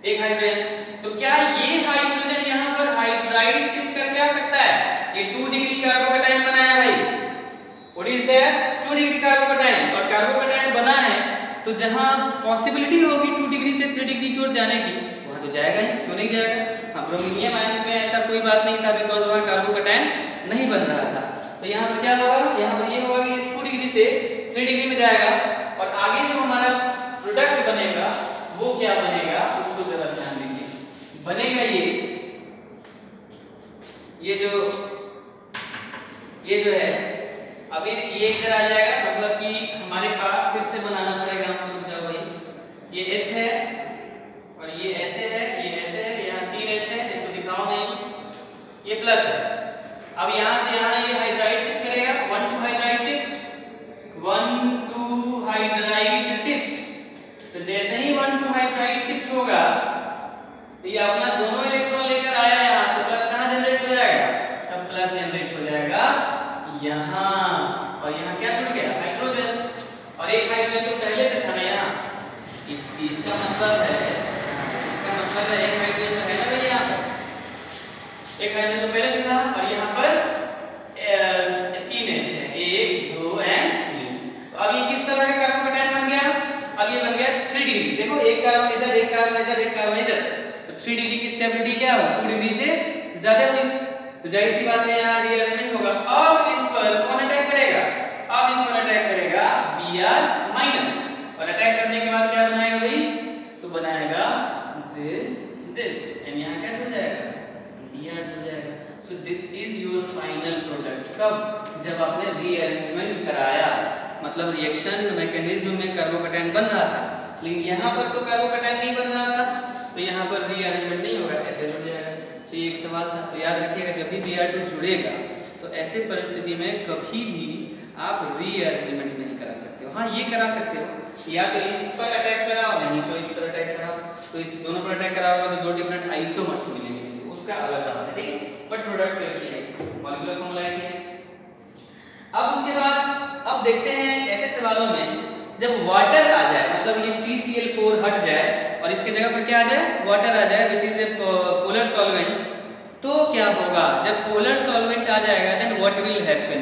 एक हाइड्रोजन है। तो क्या ये हाइड्रोजन यहाँ पर हाइड्राइड शिफ्ट करके आ सकता है? ये 2 डिग्री कार्बोकैटायन बनाया भाई, what is there? 2 degree carbocation. और कार्बोकैटायन बना है तो जहां पॉसिबिलिटी होगी 2 डिग्री से 3 डिग्री की ओर जाने की, वहां तो जाएगा ही, क्यों नहीं जाएगा? हाँ, ब्रोमीनियम आयन में ऐसा कोई बात नहीं था बिकॉज वहां कार्बोकैटायन नहीं बन रहा था। तो यहाँ पर क्या होगा? यहाँ पर ये होगा कि इस 2 डिग्री से 3 डिग्री में जाएगा और आगे जो हमारा प्रोडक्ट बनेगा वो क्या बनेगा उसको जरा ध्यान दीजिए। बनेगा ये जो है अभी ये इधर आ जाएगा, मतलब कि हमारे पास फिर से बनाना पड़ेगा हमको। रुक जाओ भाई, ये H है और ये ऐसे है, ये ऐसे है, यहाँ 3 H है, इसको दिखाओ नहीं, ये प्लस है। अब यहाँ से यहाँ ये हाइड्राइड शिफ्ट करेगा, 1 2 हाइड्राइड शिफ्ट, 1 2 हाइड्राइड शिफ्ट। तो जैसे ही 1 2 हाइड्राइड शिफ्ट होगा तो ये अपना दोनों इलेक्ट्रॉन लेकर आया यहाँ, तो प्लस कहाँ जनरेट हो जाएगा? तब प्लस जनरेट हो जाएगा यहाँ, और यहाँ क्या जुड़ गया? हाइड्रोजन। और एक हाइड्रोजन तो पहले से था ना यहाँ, इसका मतलब है एक हाइड्रोजन तो है ना भाई यहाँ पर, एक हाइड्रोजन तो पहले से था और यहाँ पर 3 H है, 1 2 एंड 3। तो अब ये किस तरह का कार्बोकैटायन बन गया? अब ये बन गया 3 डिग्री। देखो एक कार्बन इधर, एक कार्बन इधर, एक कार्बन इधर, तो 3 डिग्री की स्टेबिलिटी क्या हो? 2 डिग्री से ज्यादा हुई। तो जाहिर सी बात है यहाँ रीअरेंजमेंट होगा। अब इस पर कौन अटैक करेगा? अब इस पर अटैक करेगा Br माइनस, और अटैक करने के बाद क्या बनाएगा भाई? तो बनाएगा दिस एंड यहाँ क्या जुड़ जाएगा? Br जुड़ जाएगा। सो this is your final product. कब? जब आपने रीअरेंजमेंट कराया, मतलब रिएक्शन मैकेनिज्म में कार्बोकैटायन बन रहा था, लेकिन यहाँ पर तो कार्बोकैटायन नहीं बन रहा था, तो यहाँ पर रीअरेंजमेंट नहीं होगा, ऐसे जुड़ जाएगा। तो ये एक सवाल था, तो याद रखिएगा जब भी Br2 जुड़ेगा तो ऐसे परिस्थिति में कभी भी आप रीअरेंजमेंट नहीं करा सकते हो। हाँ, ये करा सकते हो, या तो इस पर अटैक कराओ, नहीं तो इस पर अटैक कराओ। तो इस दोनों पर अटैक कराओगे तो 2 डिफरेंट आइसोमर्स मिलेंगे, उसका अलग बात है, ठीक है। बट प्रोडक्ट कैसी है, मॉलिक्यूलर फॉर्मूला है। अब उसके बाद अब देखते हैं ऐसे सवालों में जब वाटर आ जाए, मतलब ये CCl4 हट जाए और इसके जगह पर क्या आ जाए? वाटर आ जाए, which is a polar solvent, तो क्या होगा जब पोलर सॉल्वेंट आ जाएगा, देन व्हाट विल हैपन,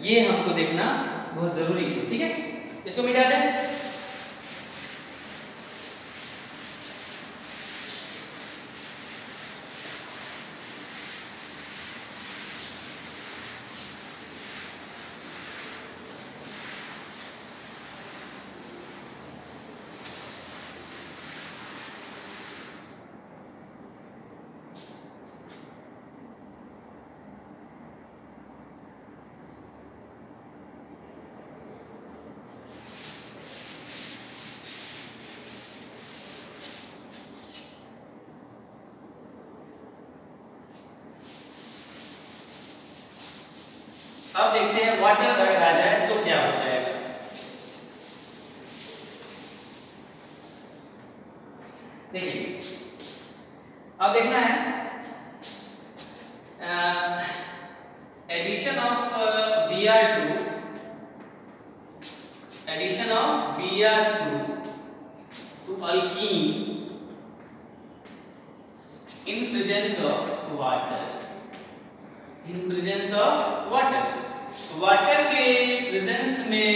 ये हमको देखना बहुत जरूरी है। ठीक है, इसको मिटा दें। अब देखते हैं वाटर अगर आ जाए तो क्या हो जाएगा। देखिए अब देखना है addition of Br2 to alkene in presence of water, water के प्रेजेंस में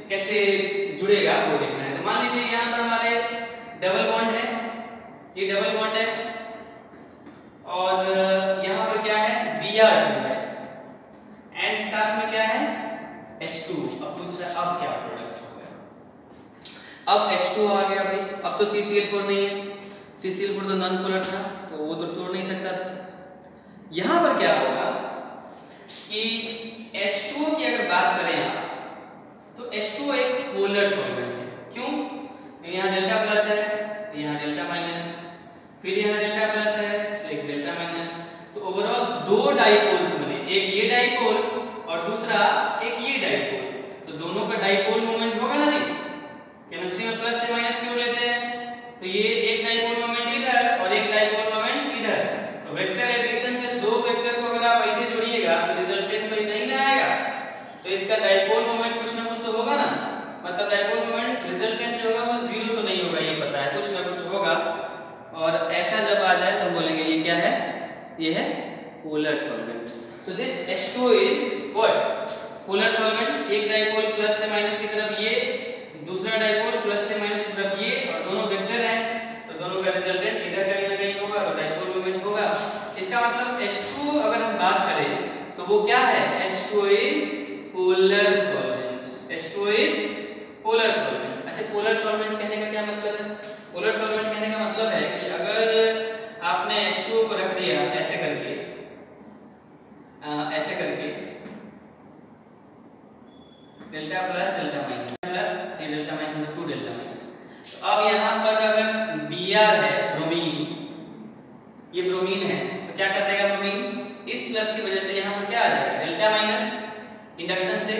कैसे जुड़ेगा वो देखना है। तो मान लीजिए यहाँ पर हमारे डबल बॉन्ड है, ये डबल बॉन्ड है और यहाँ पर क्या है Br2 है एंड साथ में क्या है H2। अब दूसरा अब क्या प्रोडक्ट होगा, अब H2 आ गया भाई, अब तो CCl4 नहीं है, CCl4 तो नॉन पोलर था तो वो तो तोड़ नहीं सकता था। यहाँ पर क्या होगा कि H2O की अगर बात करें आप तो H2O एक पोलर सॉल्वेंट है। क्यों? यहाँ डेल्टा प्लस है, यहाँ डेल्टा माइनस, फिर यहाँ डेल्टा प्लस है तो एक डेल्टा माइनस, तो ओवरऑल दो डाइपोल्स बने, एक ये डाइपोल और दूसरा एक ये डाइपोल, तो दोनों का डाइपोल मोमेंट होगा ना जी। केमिस्ट्री में प्लस से माइनस क्यों लेते हैं, तो ये एक डाइपोल मोमेंट इधर और एक डाइपोल मोमेंट इधर, तो वेक्टर एडिशन से दो वेक्टर को अगर आप ऐसे जोड़िएगा तो रिजल्टेंट तो ऐसा ही ना आएगा, तो इसका डाइपोल मोमेंट कुछ ना कुछ तो होगा ना, मतलब डाइपोल मोमेंट रिजल्टेंट जो होगा वो जीरो तो नहीं होगा, ये पता है, कुछ ना कुछ होगा। और ऐसा जब आ जाए तो बोलेंगे ये क्या है, ये है polar solvent. So this H2O is what, polar solvent. एक डाइपोल प्लस से माइनस की तरफ ये, दूसरा डाइपोल प्लस से माइनस की तरफ ये, और दोनों वेक्टर हैं तो दोनों का रिजल्टेंट इधर कहीं ना कहीं होगा तो डाइपोल मोमेंट होगा। इसका मतलब H2O अगर हम बात करें तो वो क्या है, H2O is polar solvent, H2O is polar solvent. अच्छा, पोलर सॉल्वेंट कहने का क्या मतलब है? पोलर सॉल्वेंट कहने का मतलब है कि अगर आपने H2O को रख दिया ऐसे करके, ऐसे करके delta plus delta minus plus delta minus मतलब 2 डेल्टा माइनस, तो अब यहाँ पर अगर Br है ब्रोमीन, ये ब्रोमीन है तो क्या कर देगा ब्रोमीन, इस प्लस की वजह से यहाँ पर क्या आ जाएगा डेल्टा माइनस इंडक्शन से,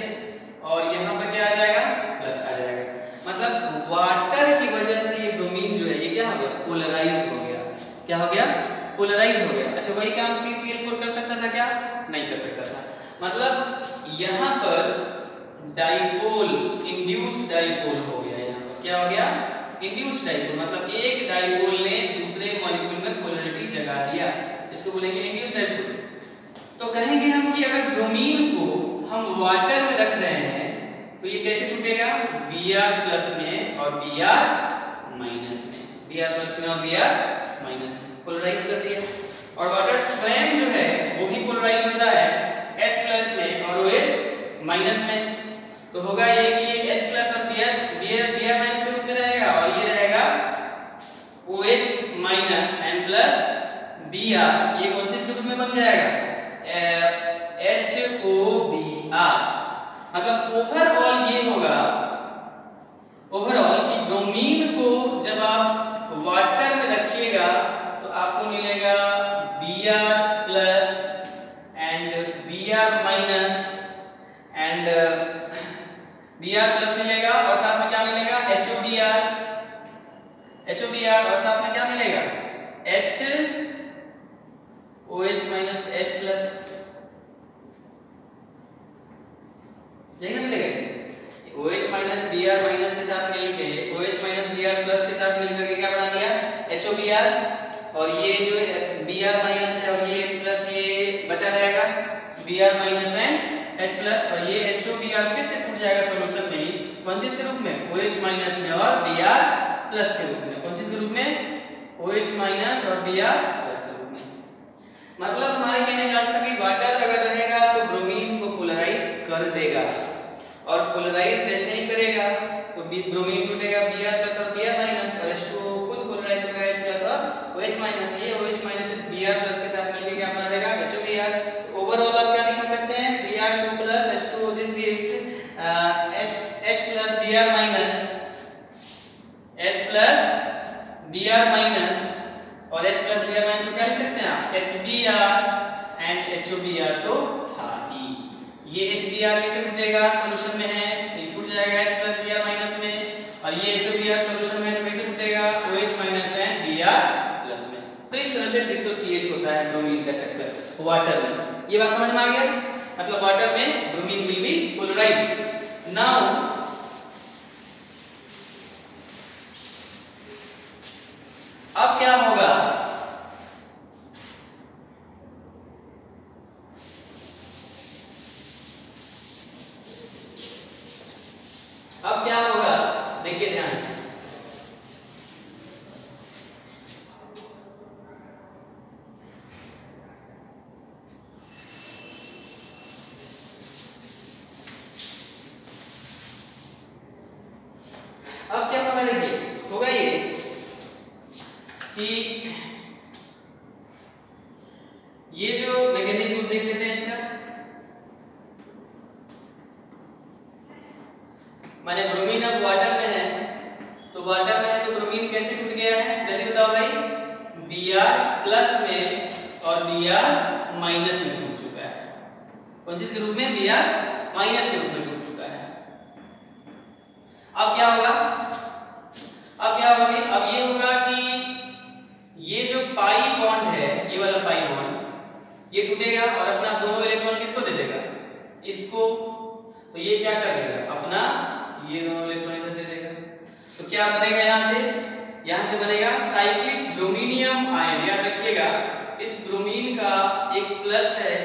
और यहाँ पर क्या आ जाएगा प्लस आ जाएगा, मतलब वाटर की वजह से ये ब्रोमीन जो है ये क्या हो गया, पोलराइज हो गया। क्या हो गया, पोलराइज हो गया। अच्छा, वही काम CCl4 कर सकता था क्या, नहीं कर सकता था, मतलब यहाँ पर डाइपोल, इंड्यूस्ड डाइपोल हो गया। यहाँ पर क्या हो गया, इंड्यूस्ड डाइपोल, मतलब एक डाइपोल ने दूसरे मॉलिक्यूल में पोलरिटी जगा दिया, इसको बोलेंगे इंड्यूस्ड डाइपोल। तो कहेंगे हम कि अगर ब्रोमीन को हम वाटर में रख रहे हैं तो ये कैसे टूटेगा, Br प्लस में और Br माइनस में, Br प्लस में और Br माइनस में पोलराइज कर दिया। और वाटर स्वयं जो है वो भी पोलराइज होता है H प्लस में और OH माइनस में, तो होगा ये कि ये H प्लस और Br माइनस के रूप में रहेगा, और ये रहेगा OH minus N plus Br, ये कौन से रूप में बन जाएगा, HOBr। मतलब ओवरऑल ये होगा, ओवरऑल कि ब्रोमीन को जब आप वाटर में रखिएगा तो आपको मिलेगा Br plus and Br minus and Br plus मिलेगा, और साथ में क्या मिलेगा HOBr, और साथ में क्या मिलेगा OH माइनस H प्लस, यही ना मिलेगा OH माइनस Br माइनस के साथ मिलके OH माइनस Br प्लस के साथ मिलकर के क्या बना दिया HOBr, और ये जो Br माइनस है और ये H प्लस ये बचा रहेगा Br minus and H plus, और ये HOBr फिर से टूट जाएगा सॉल्यूशन में ही कौन चीज के रूप में, OH माइनस में और Br प्लस के रूप में। कौन चीज के रूप में, OH माइनस और Br प्लस के रूप में। मतलब हमारे कहने का अर्थ है कि वाटर अगर रहेगा तो ब्रोमीन को पोलराइज कर देगा, और पोलराइज जैसे ही करेगा तो ब्रोमीन टूटेगा Br प्लस और Br माइनस, और H2O खुद पोलराइज होगा H प्लस और OH माइनस। ये OH माइनस इस Br प्लस के साथ मिलकर क्या बना देगा, HOBr। ओवरऑल आप क्या दिखा सकते हैं, Br2 plus H2O, this gives H plus Br minus, H plus Br minus, और H प्लस Br माइनस को क्या लिख सकते हैं आप, HBr एंड HOBr तो था ही। ये HBr कैसे टूटेगा, सॉल्यूशन में है ये टूट जाएगा H प्लस Br माइनस में, और ये HOBr सॉल्यूशन में है तो कैसे टूटेगा, OH minus and Br plus में। तो इस तरह से डिसोसिएट होता है ब्रोमीन का चक्कर वाटर में। ये बात समझ में आ गया, मतलब वाटर में bromine will be polarised. Now अब क्या होगा, अब क्या होगा देखिए ध्यान से। अब क्या होगा देखिए, होगा ये कि ये जो मैकेनिज्म देख लेते हैं इसका, माने ब्रोमीन अब वाटर में है, तो वाटर में है तो ब्रोमीन कैसे टूट गया है, जल्दी बताओ भाई, Br प्लस में और Br माइनस में टूट चुका है। कौन चीज के रूप में, Br माइनस के रूप में टूट चुका है। अब क्या होगा, अब क्या होगा, अब ये होगा कि ये जो पाई बॉन्ड है, ये वाला पाई बॉन्ड ये टूटेगा और अपना दोनों इलेक्ट्रॉन किसको दे देगा, इसको। तो ये क्या कर देगा, अपना ये दोनों इलेक्ट्रॉन इधर दे देगा। तो क्या बनेगा यहां से बनेगा साइक्लिक ब्रोमीनियम आयन। याद रखिएगा इस ब्रोमीन का एक प्लस है,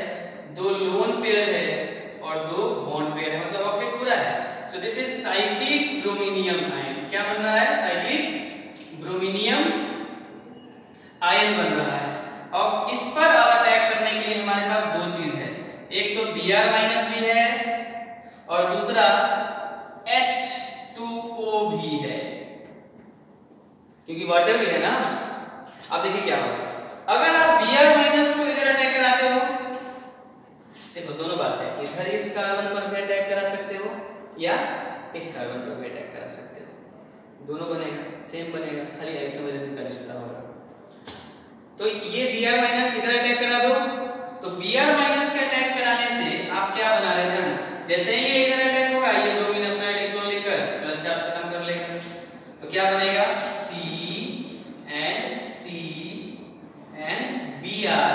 दो लोन पेयर है और दो बॉन्ड पेयर है, मतलब ऑक्टेट पूरा है। So this is cyclic bromonium ion. क्या बन रहा है, साइक्लिक ब्रोमीनियम आयन बन रहा है। अब इस पर अब अटैक करने के लिए हमारे पास दो चीज है, एक तो Br माइनस भी है और दूसरा H2O भी है, क्योंकि वाटर भी है ना। अब देखिए क्या होगा, अगर आप Br माइनस को इधर अटैक कराते हो, देखो दोनों बात है, इधर इस कार्बन पर भी अटैक करा सकते हो या इस कार्बन पर भी अटैक करा सकते हो, दोनों बनेगा, सेम बनेगा, खाली आइसोमेरिज्म का रिश्ता होगा। तो ये Br माइनस इधर अटैक करा दो, तो Br माइनस के अटैक कराने से आप क्या बना रहे थे, जैसे ही ये इधर अटैक होगा ये ब्रोमीन अपना इलेक्ट्रॉन लेकर प्लस चार्ज खत्म कर लेगा, तो क्या बनेगा C and Br,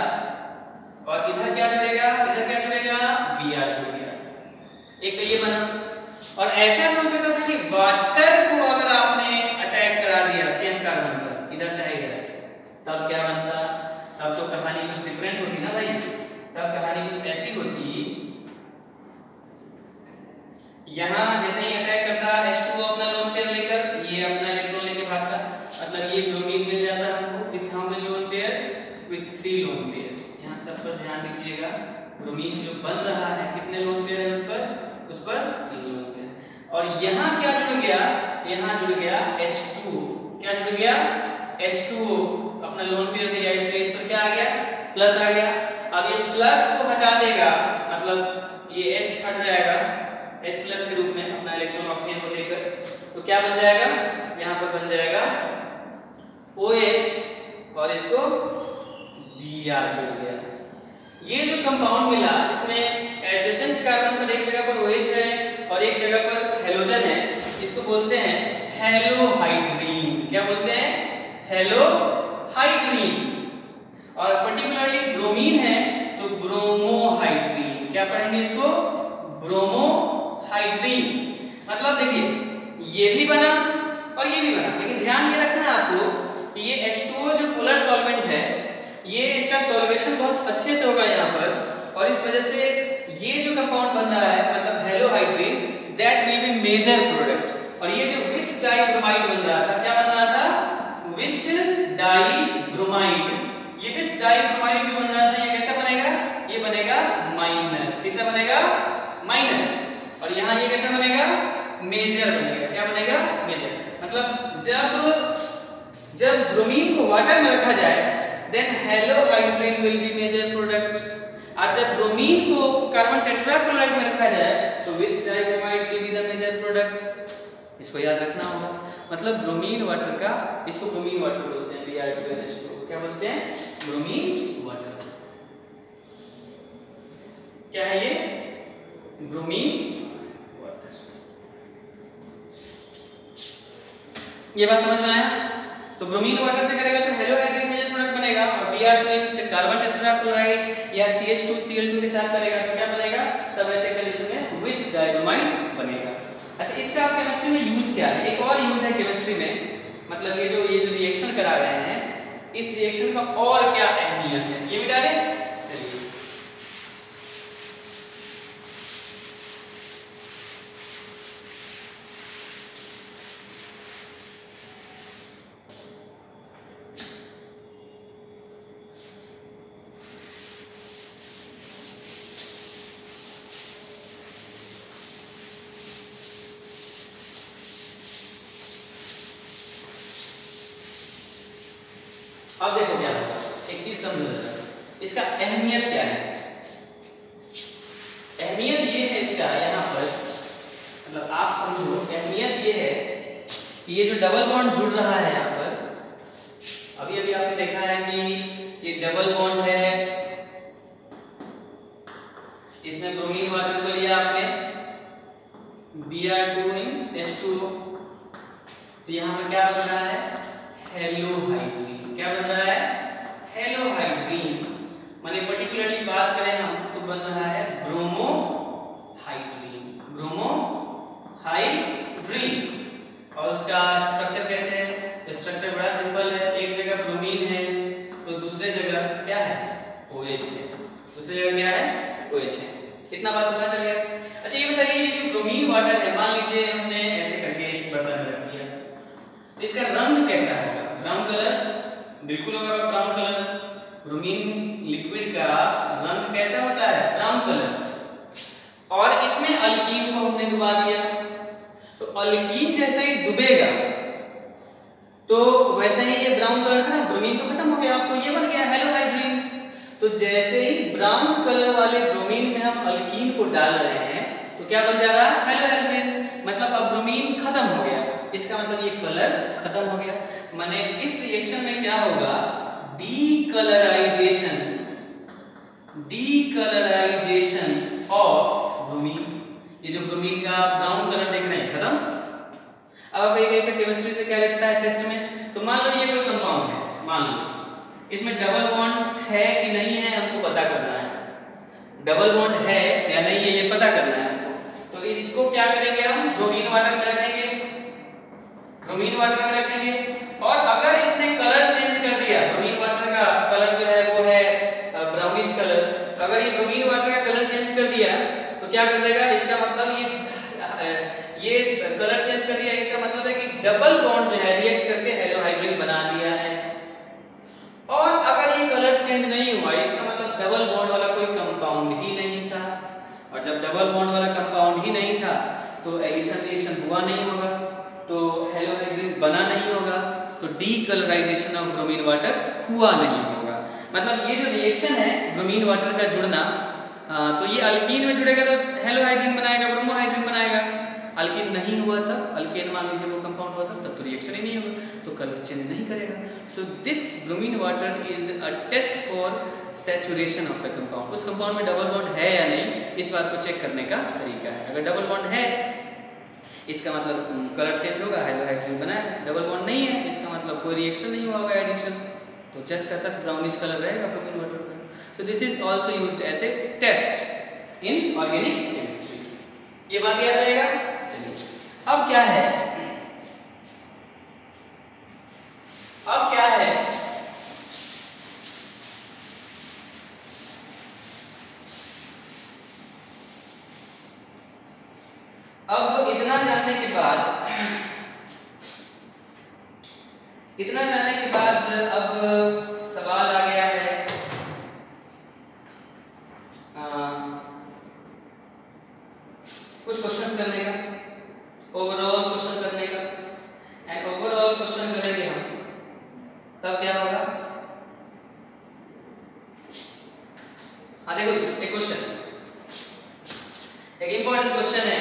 और इधर क्या जुड़ेगा, इधर क्या जुड़ेगा, Br जुड़ गया। एक तो ये बना, और ऐसा भी हो सकता था कि वाटर को अगर आपने अटैक करा दिया सेम कार्बन पर, इधर चाहे इधर, तब क्या बनता, तब तो कहानी कुछ डिफरेंट होती ना भाई, तब कहानी कुछ ऐसी होती, यहां जैसे ही अटैक करता H2O अपना लोन पेयर लेकर, ये अपना इलेक्ट्रॉन लेके भागता, मतलब ये ब्रोमीन मिल जाता हमको with how many lone pairs, with 3 lone pairs. यहां सब पर ध्यान दीजिएगा, ब्रोमीन जो बन रहा है कितने लोन पेयर है उस पर 3 लोन पेयर। और यहां क्या जुड़ गया, यहां जुड़ गया H2O, क्या जुड़ गया, H2O अपना लोन पेयर दिया, इसलिए इस पर क्या आ गया, प्लस आ गया। अब ये प्लस को हटा देगा, मतलब ये H हट जाएगा H प्लस के रूप में अपना इलेक्ट्रॉन ऑक्सीजन को देकर, तो क्या बन जाएगा, यहाँ पर बन जाएगा OH और इसको Br जुड़ गया। ये जो कंपाउंड मिला जिसमें एडजेसेंट कार्बन पर एक जगह पर OH है और एक जगह पर हेलोजन है, इसको बोलते हैं हेलोहाइड्रीन। क्या बोलते हैं, हेलोहाइड्रीन। और पर्टिकुलरली ब्रोमीन है तो ब्रोमोहाइड्रीन। क्या पढ़ेंगे इसको, ब्रोमोहाइड्रीन। मतलब देखिए ये भी बना और ये भी बना, लेकिन ध्यान ये रखना है आपको कि ये H2O जो पोलर सॉल्वेंट ये इसका सॉल्वेशन बहुत अच्छे से होगा यहाँ पर, और इस वजह से ये जो कंपाउंड बन रहा है मतलब halohydrin, that will be major product. और ये जो विस डाइब्रोमाइड बन रहा था, क्या बन रहा था? विस डाइब्रोमाइड। ये विस डाइब्रोमाइड जो बन रहा था ये कैसा बनेगा? ये बनेगा माइनर। कैसा बनेगा? माइनर। और यहाँ ये कैसा बनेगा? मेजर बनेगा। क्या बनेगा? मेजर। मतलब जब ब्रोमीन को वाटर में रखा जाए then halohydrin will be major product, और जब ब्रोमीन को कार्बन टेट्राक्लोराइड में रखा जाए तो this dibromide will be the major product. इसको याद रखना होगा। मतलब ब्रोमीन वाटर का, इसको ब्रोमीन वाटर बोलते हैं, Br2NH2 क्या बोलते हैं? Bromine water. क्या है ये? Bromine water. ये बात समझ में आया? तो ब्रोमीन वाटर से करेगा तो हेलोहाइड्रिन मेजर प्रोडक्ट बनेगा, और Br2 कार्बन टेट्राक्लोराइड या CH2Cl2 के साथ करेगा तो क्या बनेगा? तब ऐसे कंडीशन में विस डाइब्रोमाइड बनेगा। अच्छा, इसका आप केमिस्ट्री में यूज क्या है? एक और यूज है केमिस्ट्री में, मतलब ये जो रिएक्शन करा रहे हैं, इस रिएक्शन का और क्या अहमियत है ये भी डालें। चलिए, अब देखो क्या होगा, एक चीज समझो जरा, इसका अहमियत क्या है? अहमियत ये है इसका, यहाँ पर मतलब आप समझो, अहमियत ये है कि ये जो डबल बॉन्ड जुड़ रहा है यहाँ पर, अभी अभी आपने देखा है कि ये डबल बॉन्ड है, इसमें ब्रोमीन वाटर को लिया आपने Br2NH2, तो यहाँ पर क्या बन रहा है? हेलोहाइड्रिन। क्या बन रहा है? हेलोहाइड्रिन। माने पर्टिकुलरली बात करें हम तो बन रहा है ब्रोमोहाइड्रिन। ब्रोमोहाइड्रिन। और उसका स्ट्रक्चर कैसे है? स्ट्रक्चर बड़ा सिंपल है, एक जगह ब्रोमीन है तो दूसरे जगह क्या है? OH है। दूसरी जगह क्या है? OH है। इतना बात पता चल गया। अच्छा, ये बताइए, ये जो ब्रोमीन वाटर है, मान लीजिए हमने ऐसे करके इस बर्तन में रख दिया, तो इसका रंग कैसा होगा? ब्राउन कलर बिल्कुल होगा, ब्राउन कलर। ब्रोमीन लिक्विड का रंग कैसा होता है? Brown colour. और इसमें अल्कीन को हमने डुबा दिया, तो अल्कीन जैसे ही डूबेगा तो वैसे ही ये ब्राउन कलर था ना, ब्रोमीन तो खत्म हो गया, आपको ये बन गया हेलोहाइड्रिन। तो जैसे ही ब्राउन कलर वाले ब्रोमीन में हम अल्कीन को डाल रहे हैं तो क्या बन जा रहा है? हेलोहाइड्रिन। मतलब अब ब्रोमीन खत्म हो गया, इसका मतलब ये कलर खत्म हो गया। माने इस रिएक्शन में क्या होगा? Decolourisation of bromine. ये जो ब्रोमीन का ब्राउन कलर देख रहे हैं, खत्म। अब आप एक ऐसा केमिस्ट्री से क्या रिश्ता है टेस्ट में? तो मान लो ये कोई कंपाउंड है, मान लो इसमें डबल बॉन्ड है कि नहीं है हमको पता करना है। डबल बॉन्ड है या नहीं है ये पता करना है हमको। तो इसको क्या करेंगे हम? ब्रोमीन वाटर में रखेंगे, ब्रोमीन वाटर में रखेंगे, और अगर इसने कलर चेंज कर दिया, ब्रोमीन वाटर का कलर जो है वो है ब्राउनिश कलर, तो अगर ये ब्रोमीन वाटर का कलर चेंज कर दिया तो क्या कर देगा? इसका मतलब ये कलर चेंज कर दिया, इसका मतलब है कि डबल बॉन्ड जो है रिएक्ट करके हेलोहाइड्रिन बना दिया है। और अगर ये कलर चेंज नहीं हुआ, इसका मतलब डबल बॉन्ड वाला कोई कंपाउंड ही नहीं था, और जब डबल बॉन्ड वाला कंपाउंड ही नहीं था तो एडिशन रिएक्शन हुआ नहीं होगा, तो हेलोहाइड्रिन बना नहीं होगा, तो डीकलराइजेशन ऑफ ब्रोमीन वाटर हुआ नहीं होगा। मतलब ये जो रिएक्शन है ब्रोमीन वाटर का जुड़ना, तो ये अल्कीन में जुड़ेगा तो हेलोहाइड्रिन बनाएगा, ब्रोमोहाइड्रिन बनाएगा। अल्कीन नहीं हुआ तब, अल्केन मान लीजिए वो कंपाउंड हुआ तब तो रिएक्शन ही नहीं होगा, तो कलर चेंज नहीं करेगा। So this bromine water is a test for saturation of the compound. उस कंपाउंड में डबल बॉन्ड है या नहीं, इस बात को चेक करने का तरीका है। अगर डबल बॉन्ड है इसका मतलब कलर चेंज होगा, हेलोहाइड्रिन बनाएगा। डबल बॉन्ड नहीं है इसका मतलब कोई रिएक्शन नहीं हुआ होगा एडिशन, तो जस्ट का तस्ट ब्राउनिश कलर रहेगा ब्रोमीन वाटर का। So this is also used as a test in organic chemistry. ये बात याद रहेगा। चलिए, अब क्या है? अब क्या है करने के बाद अब सवाल आ गया है कुछ क्वेश्चंस करने का, ओवरऑल क्वेश्चन करने का। एंड ओवरऑल क्वेश्चन करेंगे हम, तब क्या होगा? हाँ देखो, एक क्वेश्चन, एक इंपॉर्टेंट क्वेश्चन है।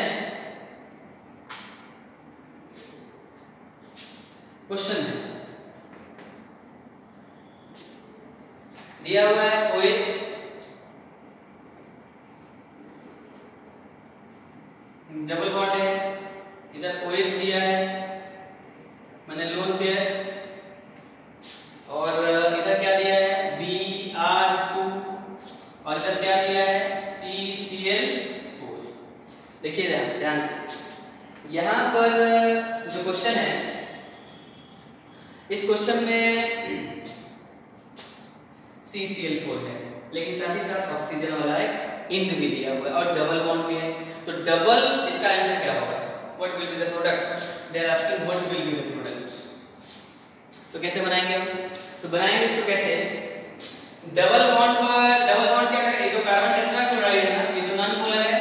क्वेश्चन है दिया हुआ है OH, डबल बॉन्ड है, इधर OH दिया है मैंने लोन पेयर, और इधर क्या दिया है Br2, और इधर क्या दिया है CCl4। देखिए ध्यान से, यहां पर जो क्वेश्चन है, इस क्वेश्चन में CCl4 है, लेकिन साथ ही साथ ऑक्सीजन वाला एक इंट भी दिया हुआ है और डबल बॉन्ड भी है। तो डबल, इसका आंसर क्या होगा? What will be the product? They are asking what will be the product. तो कैसे बनाएंगे हम? तो बनाएंगे इसको कैसे? डबल बॉन्ड क्या करेंगे? ये तो कार्बन टेट्राक्लोराइड है ना, ये तो नॉन पोलर है,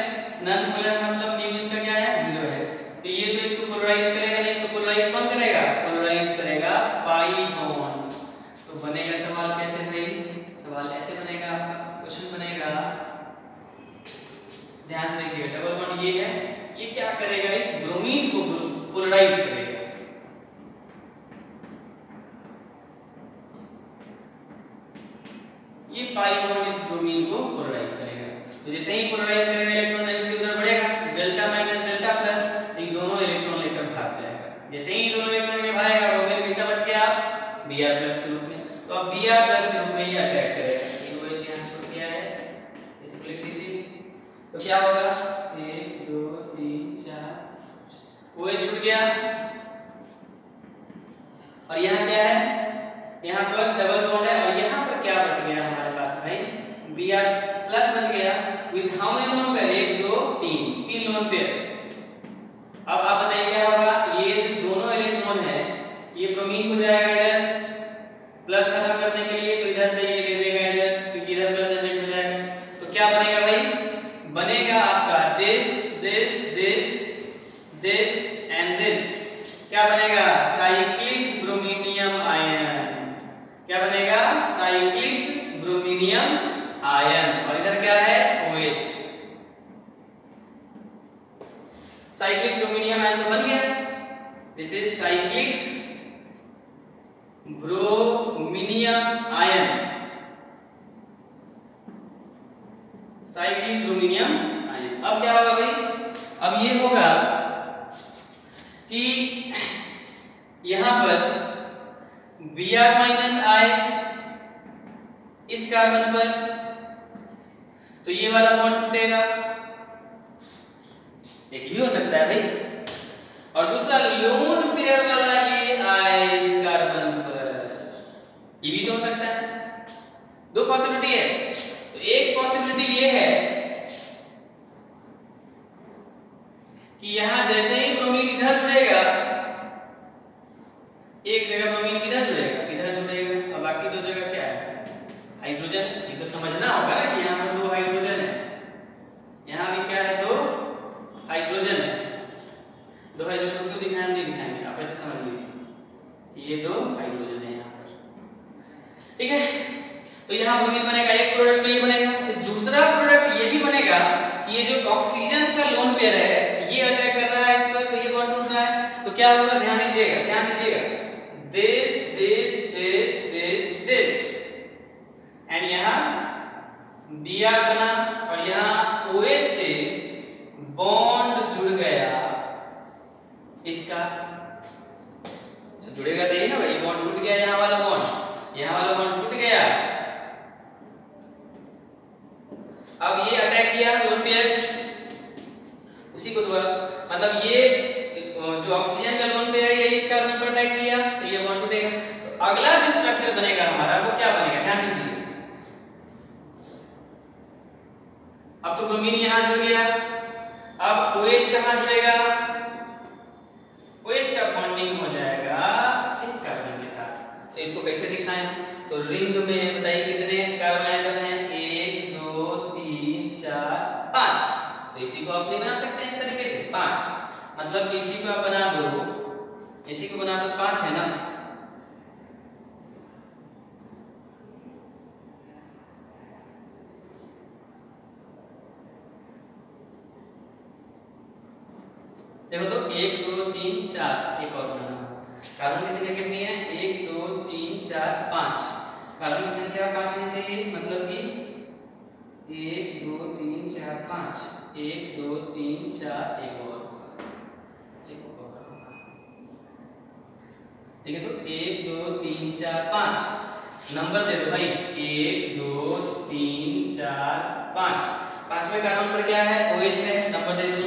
नॉन पोलर मतलब न्यू इसका क्या है 0 है, तो ये तो इसको पोलराइज करेगा नहीं, तो पोलराइज कौन करेगा? पोलराइज करेगा पाई बॉन्ड। तो बनेगा सवाल कैसे भाई? सवाल ऐसे बनेगा, क्वेश्चन बनेगा, ध्यान से देखिएगा, डबल बॉन्ड ये है, ये क्या करेगा? इस ब्रोमीन को पोलराइज करेगा। ये पाई बॉन्ड इस ब्रोमीन को पोलराइज करेगा। तो जैसे ही पोलराइज करेगा, इलेक्ट्रॉन डेंसिटी उधर बढ़ेगा, डेल्टा माइनस डेल्टा प्लस, ये दोनों इलेक्ट्रॉन लेकर भाग जाएगा। जैसे ही दोनों इलेक्ट्रॉन लेकर भागेगा, ब्रोमीन कैसा बच गया? Br+ के रूप में। तो अब Br+ के रूप में ये अटैक करेगा। ये OH यहां छूट गया है, इसको लिख दीजिए। तो क्या होगा? 1 2 3 4 OH छूट गया, और यहाँ क्या है? यहाँ पर डबल बॉन्ड है, और यहाँ पर क्या बच गया हमारे पास भाई? Br+ बच गया with how many lone pair? 1 2 3 lone pair. अब आप बताइए क्या होगा? ये दोनों इलेक्ट्रॉन है, ये ब्रोमीन को जाएगा इधर प्लस खत्म करने के लिए, तो इधर से ये दे देगा इधर, क्योंकि इधर प्लस जनरेट हो जाएगा। तो क्या बनेगा भाई? बनेगा आपका दिस एंड दिस। क्या बनेगा? Cyclic bromonium ion. क्या बनेगा? Cyclic bromonium ion. और इधर क्या है? OH। साइक्लिक ब्रोमीनियम आयन तो बन गया, this is cyclic bromonium ion, cyclic bromonium ion. अब क्या होगा भाई? अब ये होगा कि यहां पर Br-I इस कार्बन पर, तो ये वाला बॉन्ड टूटेगा, एक भी हो सकता है भाई, और दूसरा लोन पेयर वाला ये I इस कार्बन पर, ये भी तो हो सकता है। दो पॉसिबिलिटी है। तो एक पॉसिबिलिटी ये है कि यहां जैसे ही ब्रोमीन इधर जुड़ेगा, एक जगह ब्रोमीन किधर जुड़ेगा? इधर जुड़ेगा, और बाकी दो जगह क्या है? हाइड्रोजन। ये तो समझना होगा ना कि यहाँ पर 2 हाइड्रोजन है, यहाँ भी क्या है? 2 हाइड्रोजन है। 2 हाइड्रोजन क्यों दिखाएं? नहीं दिखाएंगे, आप ऐसे समझ लीजिए कि ये 2 हाइड्रोजन है यहाँ पर, ठीक है। तो यहाँ ब्रोमीन बनेगा, एक प्रोडक्ट तो ये बनेगा। दूसरा प्रोडक्ट ये भी बनेगा कि ये जो ऑक्सीजन का लोन पेयर है, ये अटैक कर रहा है इस पर, तो ये बॉन्ड टूट रहा है, तो क्या होगा? ध्यान दीजिएगा, ध्यान दीजिएगा, दिस एंड यहाँ Br बना, और यहाँ OH से बॉन्ड जुड़ गया इसका। तो जुड़ेगा तो ये ना भाई, ये बॉन्ड टूट गया, यहाँ वाला बॉन्ड टूट गया। अब ये अटैक किया लोन पेयर, उसी को दोबारा, मतलब ये जो ऑक्सीजन का लोन पेयर है, ये इस कार्बन पर अटैक किया, तो ये बॉन्ड टूटेगा। तो अगला जो स्ट्रक्चर बनेगा हमारा, वो क्या बनेगा? ध्यान दीजिए। अब तो ब्रोमीन यहां जुड़ गया, अब OH कहां जुड़ेगा? OH का बॉन्डिंग हो जाएगा इस कार्बन के साथ, तो इस इसको कैसे दिखाएं? तो रिंग में बताइए कितने कार्बन एटम हैं? 1 2 3 4 5। तो इसी को आप नहीं बना सकते हैं इस तरीके से 5, मतलब इसी को आप बना दो, इसी को बना दो 5 है ना। देखो तो 1 2 3 4, एक और बनाना। कार्बन की संख्या कितनी है? 1 2 3 4 5। कार्बन की संख्या 5 होनी चाहिए, मतलब कि 1 2 3 4 5, 1 2 3 4, एक और होगा, एक और होगा। ठीक है, तो 1 2 3 4 5 नंबर दे दो भाई। 1 2 3 4 5। पांचवें कार्बन पर क्या है? OH है, नंबर दे दो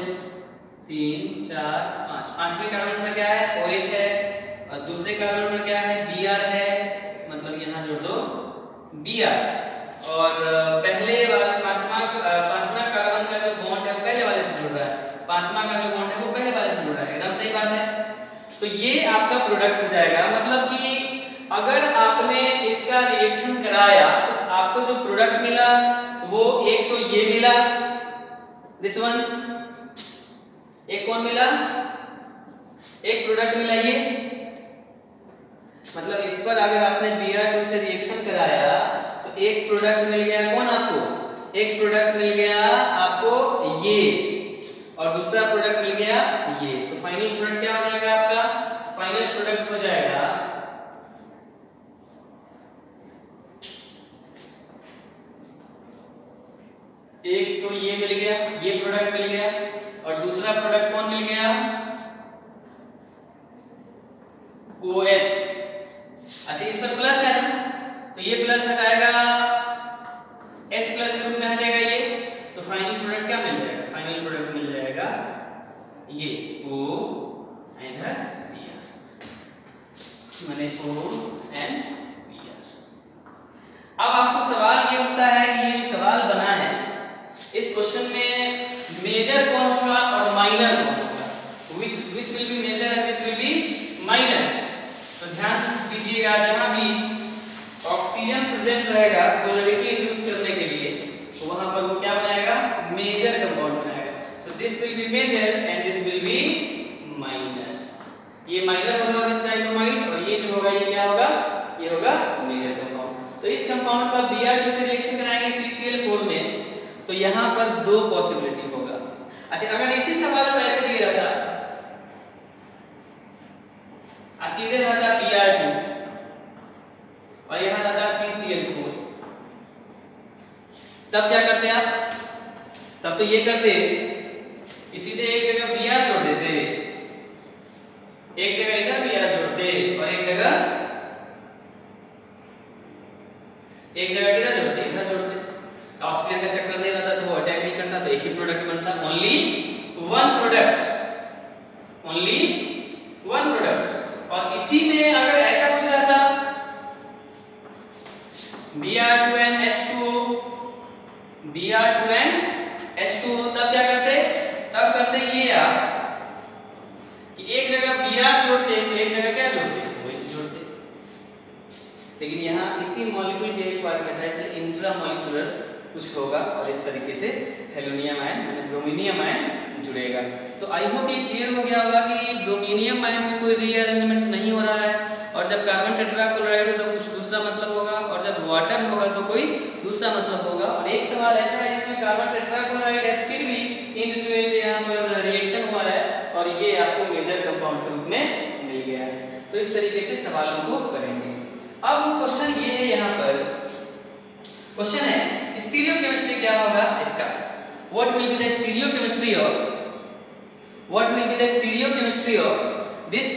3 4 5। पांचवें कार्बन पर क्या है? OH है। और दूसरे कार्बन पर क्या है? Br है, मतलब यहाँ जोड़ दो Br। और पहले वाला पांचवा कार्बन का जो बॉन्ड है वो पहले वाले से जुड़ रहा है, पांचवा का जो बॉन्ड है वो पहले वाले से जुड़ रहा है, एकदम सही बात है। तो ये आपका प्रोडक्ट हो जाएगा, मतलब कि अगर आपने इसका रिएक्शन कराया तो आपको जो प्रोडक्ट मिला वो एक तो ये मिला, दिस वन, एक कौन मिला? एक प्रोडक्ट मिला ये, मतलब इस पर अगर आपने Br2 से रिएक्शन कराया तो एक प्रोडक्ट मिल गया। कौन आपको? एक प्रोडक्ट मिल गया आपको ये, और दूसरा प्रोडक्ट मिल गया ये। तो फाइनल प्रोडक्ट क्या हो जाएगा आपका? फाइनल प्रोडक्ट हो जाएगा एक तो ये मिल गया, ये प्रोडक्ट मिल गया, और दूसरा प्रोडक्ट कौन मिल गया? OH। अच्छा, इस पर प्लस है ना, तो ये प्लस हटाएगा, H प्लस के रूप में हटेगा ये, तो फाइनल प्रोडक्ट क्या मिल जाएगा? फाइनल प्रोडक्ट मिल जाएगा ये O इधर Br, माने O and Br। अब आपको सवाल ये होता है कि ये सवाल बना है, इस क्वेश्चन में मेजर कौन होगा और माइनर कौन होगा? which will be major and which will be minor। तो ध्यान दीजिएगा, जहां भी ऑक्सीजन प्रेजेंट रहेगा पोलैरिटी इंड्यूस करने के लिए, तो वहां पर वो क्या बनाएगा? मेजर कंपाउंड बनाएगा। So this will be major and this will be minor. ये माइनर होगा दिस नाइट्रोमाइड, और ये जो होगा ये क्या होगा? ये होगा मेजर कंपाउंड। तो इस कंपाउंड का Br2 से रिएक्शन कराएंगे CCl4 में, तो यहां पर दो पॉसिबिलिटी होगा। अच्छा, अगर इसी सवाल को ऐसे दिया रहता, सीधे रहता Br2 और यहां रहता CCl4, तब क्या करते आप? तब तो ये करते कि सीधे एक जगह Br जोड़ देते, एक जगह इधर Br जोड़ते, और एक जगह किधर जोड़ते? इधर जोड़ते। ऑक्सीजन का चक्कर नहीं रहता तो वो अटैक नहीं करता, तो एक ही प्रोडक्ट बनता, only one product, only one product. और इसी में अगर ऐसा कुछ रहता Br2NH2O, Br2NH2O, तब क्या करते? तब करते ये आप कि एक जगह Br जोड़ते तो एक जगह क्या जोड़ते? OH जोड़ते। लेकिन यहाँ इसी मॉलिक्यूल के रिक्वायरमेंट है, इसलिए इंट्रामॉलिक्यूलर कुछ होगा और इस तरीके से हेलोनियम आयन यानी ब्रोमीनियम आयन जुड़ेगा। तो आई होप ये क्लियर हो गया होगा कि ब्रोमीनियम आयन में कोई रीअरेंजमेंट नहीं हो रहा है, और जब कार्बन टेट्राक्लोराइड हो तो कुछ दूसरा मतलब होगा, और जब वाटर होगा तो कोई दूसरा मतलब होगा। और एक सवाल ऐसा है जिसमें कार्बन टेट्राक्लोराइड है, फिर भी इंड टू इंड यहाँ पर रिएक्शन हुआ है और ये आपको मेजर कंपाउंड के रूप में मिल गया है। तो इस तरीके से सवालों को करेंगे। अब क्वेश्चन ये है, यहाँ पर क्वेश्चन है स्टीरियोकेमिस्ट्री क्या होगा इसका? What will be the stereochemistry of this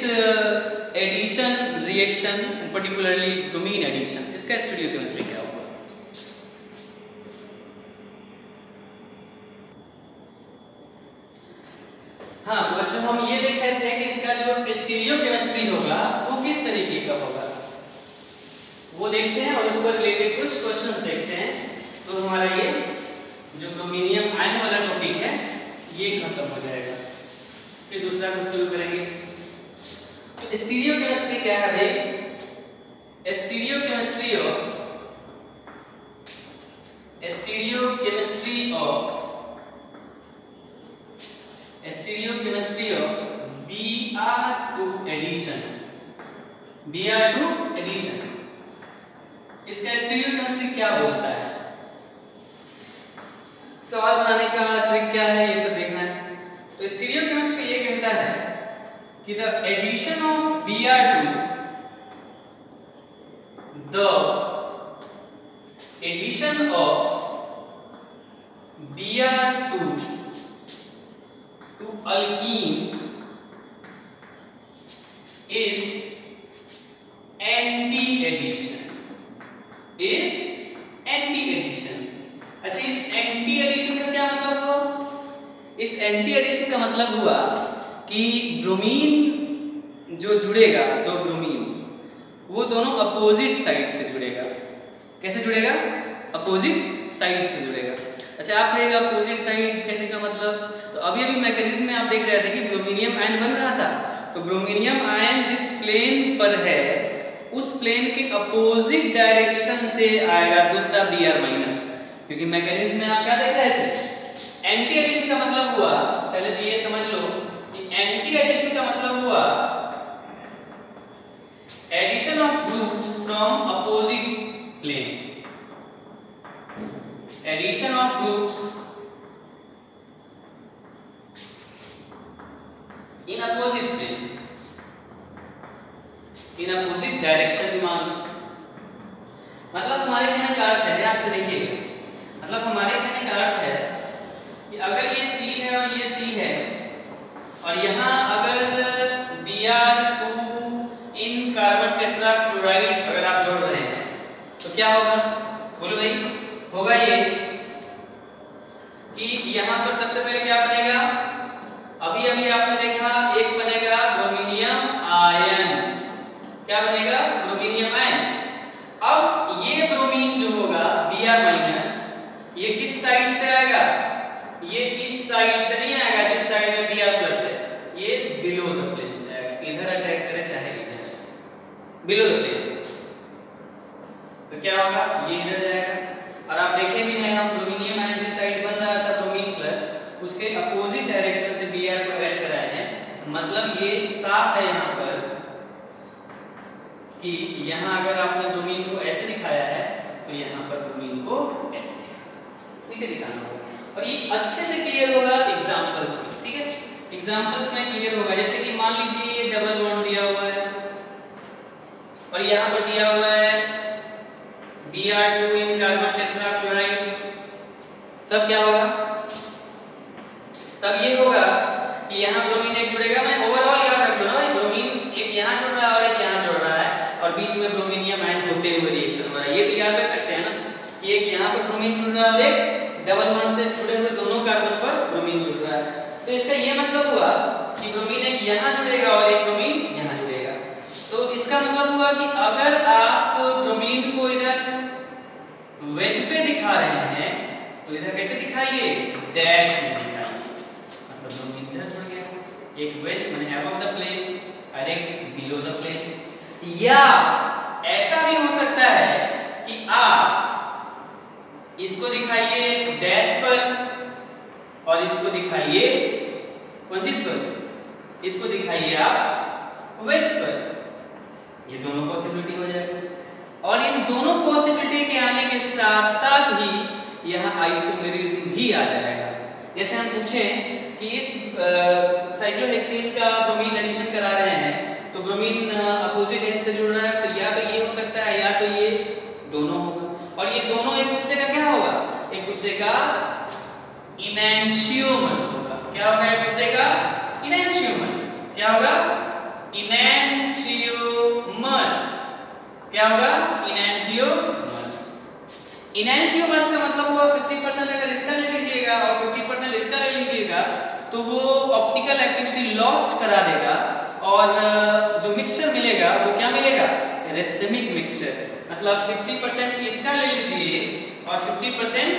addition reaction, particularly bromine addition? इसका स्टीरियोकेमिस्ट्री क्या होगा? हाँ, तो बच्चों हम ये देख रहे थे कि इसका जो स्टीरियोकेमिस्ट्री होगा वो किस तरीके का होगा, वो देखते हैं और उसको रिलेटेड कुछ क्वेश्चंस देखते हैं। तो हमारा ये जो ब्रोमीनियम आयन वाला टॉपिक है ये खत्म हो जाएगा, फिर दूसरा कुछ शुरू करेंगे। तो स्टीरियोकेमिस्ट्री क्या है भाई? stereochemistry of Br2 addition, इसका स्टीरियोकेमिस्ट्री क्या बोलता है, सवाल बनाने का ट्रिक क्या है, ये सब देखना है। तो स्टीरियोकेमिस्ट्री ये कहता है कि the addition of Br2 to alkene is anti-addition, अच्छा इस एंटी-एडिशन का क्या मतलब हुआ? इस एंटी-एडिशन का मतलब हुआ कि ब्रोमीन जो जुड़ेगा, दो ब्रोमीन, वो दोनों अपोजिट साइड से जुड़ेगा। कैसे जुड़ेगा? अपोजिट साइड से जुड़ेगा। अच्छा आप कहेगा अपोजिट साइड कहने का मतलब, तो अभी मैकेनिज्म में आप देख रहे थे कि ब्रोमीनियम आयन बन रहा था, तो ब्रोमीनियम आयन जिस प्लेन पर है उस प्लेन के अपोजिट डायरेक्शन से आएगा दूसरा Br-, क्योंकि मैकेनिज्म में आप क्या देख रहे थे, एंटी एडिशन का मतलब हुआ, पहले तो ये समझ लो कि एंटी एडिशन का मतलब हुआ addition of groups from opposite plane, addition of groups in opposite plane, in opposite direction मान। मतलब हमारे कहने का अर्थ है, ध्यान से देखिएगा, मतलब हमारे कहने का अर्थ है कि अगर ये C है और ये C है और यहाँ अगर Br2 इन कार्बन टेट्राक्लोराइड अगर आप जोड़ रहे हैं तो क्या होगा, बोलो भाई, होगा ये कि यहाँ पर सबसे पहले क्या बनेगा, अभी आपने देखा एक बनेगा ब्रोमीनियम आयन, क्या बनेगा, ब्रोमीनियम आयन। अब ये ब्रोमीन जो होगा Br-, ये किस साइड से आएगा, ये इस साइड से नहीं आएगा जिस साइड में Br+ है, ये बिलो द प्लेन से आएगा, इधर अटैक करे चाहे इधर, बिलो द प्लेन। तो क्या होगा, ये इधर जाएगा, और आप देखे भी हैं हम ब्रोमीनियम आयन जिस साइड बन रहा था ब्रोमीन प्लस, उसके अपोजिट डायरेक्शन से Br को ऐड कराए हैं। मतलब ये साफ है यहाँ पर कि यहाँ अगर आपने ब्रोमीन को ऐसे दिखाया है तो यहाँ पर ब्रोमीन को ऐसे नीचे दिखाना होगा, और ये अच्छे से क्लियर होगा एग्जांपल्स में, ठीक है, एग्जांपल्स में क्लियर होगा। जैसे कि मान लीजिए ये डबल बॉन्ड दिया हुआ है और यहाँ पर दिया हुआ है Br2 इन कार्बन टेट्राक्लोराइड, तब क्या होगा, तब ये होगा कि यहाँ ब्रोमीन एक जुड़ेगा, मैं ओवरऑल याद रख लो ना भाई, ब्रोमीन एक यहाँ जुड़ रहा है और एक यहाँ जुड़ रहा है और बीच में ब्रोमीनियम आयन होते हुए रिएक्शन हो रहा है, ये तो याद रख सकते हैं ना कि एक यहाँ पर ब्रोमीन जुड़ रहा है और एक डबल बॉन्ड से जुड़े हुए दोनों कार्बन पर ब्रोमीन जुड़ रहा है। तो इसका ये मतलब हुआ कि ब्रोमीन एक यहाँ जुड़ेगा और एक ब्रोमीन यहाँ जुड़ेगा। तो इसका मतलब हुआ कि अगर आप ब्रोमीन को इधर वेज पे दिखा रहे हैं तो इधर कैसे दिखाइए, डैश में दिखाइए, मतलब ब्रोमीन इधर जुड़ गया, एक वेज माने अबव द प्लेन और एक बिलो द प्लेन। या ऐसा भी हो सकता है कि आप इसको दिखाइए डैश पर और इसको दिखाइए कौन चीज पर, इसको दिखाइए आप वेज पर, ये दोनों पॉसिबिलिटी हो जाएगा। और इन दोनों पॉसिबिलिटी के आने के साथ साथ ही यहाँ आइसोमेरिज्म भी आ जाएगा। जैसे हम पूछें कि इस साइक्लोहेक्सेन का ब्रोमीन एडिशन करा रहे हैं तो ब्रोमीन अपोजिट एंड से जुड़ रहा है, तो या तो ये हो सकता है या तो ये दोनों होगा, और ये दोनों एक दूसरे का क्या होगा, एक दूसरे का इनैंशियोमर्स होगा। क्या होगा एक दूसरे का इनैंशियोमर्स, क्या होगा इनैंशियोमर्स, क्या होगा इनैंशियोमर्स। इनैंशियोमर्स का मतलब हुआ 50% अगर इसका ले लीजिएगा और 50% इसका ले लीजिएगा तो वो ऑप्टिकल एक्टिविटी लॉस्ट करा देगा और जो मिक्सचर मिलेगा वो क्या मिलेगा, रेसेमिक मिक्सचर। मतलब 50% इसका ले लीजिए और 50%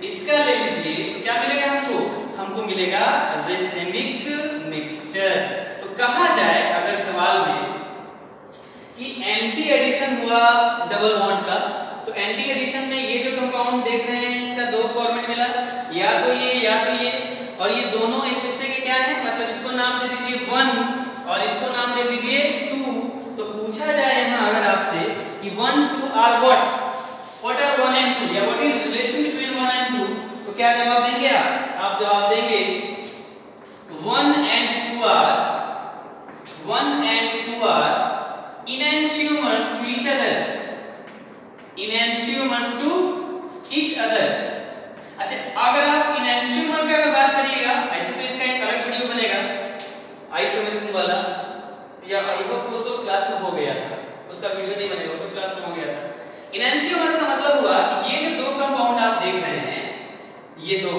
इसका ले लीजिए तो क्या मिलेगा हमको, हमको मिलेगा रेसेमिक मिक्सचर। तो कहा जाए अगर सवाल में कि एंटी एडिशन हुआ डबल बॉन्ड का। तो एंटी एडिशन में ये जो कंपाउंड देख रहे हैं इसका दो फॉर्मेट मिला, या तो ये, और ये दोनों एक दूसरे के क्या है, मतलब इसको नाम दे दीजिए 1 और इसको नाम दे दीजिए 2। तो पूछा जाए यहाँ अगर आपसे कि 1 2 आर व्हाट आर 1 and 2 या what is relation between 1 and 2, तो क्या जवाब देंगे आप जवाब देंगे 1 and 2 are enantiomers to each other, enantiomers to each other। अच्छा, अगर आप enantiomer की अगर बात करिएगा, ऐसे तो इसका एक अलग वीडियो बनेगा आइसोमेरिज्म वाला, या आई होप वो तो क्लास में हो गया था, उसका वीडियो नहीं बनेगा, वो तो क्लास में हो गया था। enantiomer का मतलब हुआ कि ये जो दो कंपाउंड आप देख रहे हैं, ये जो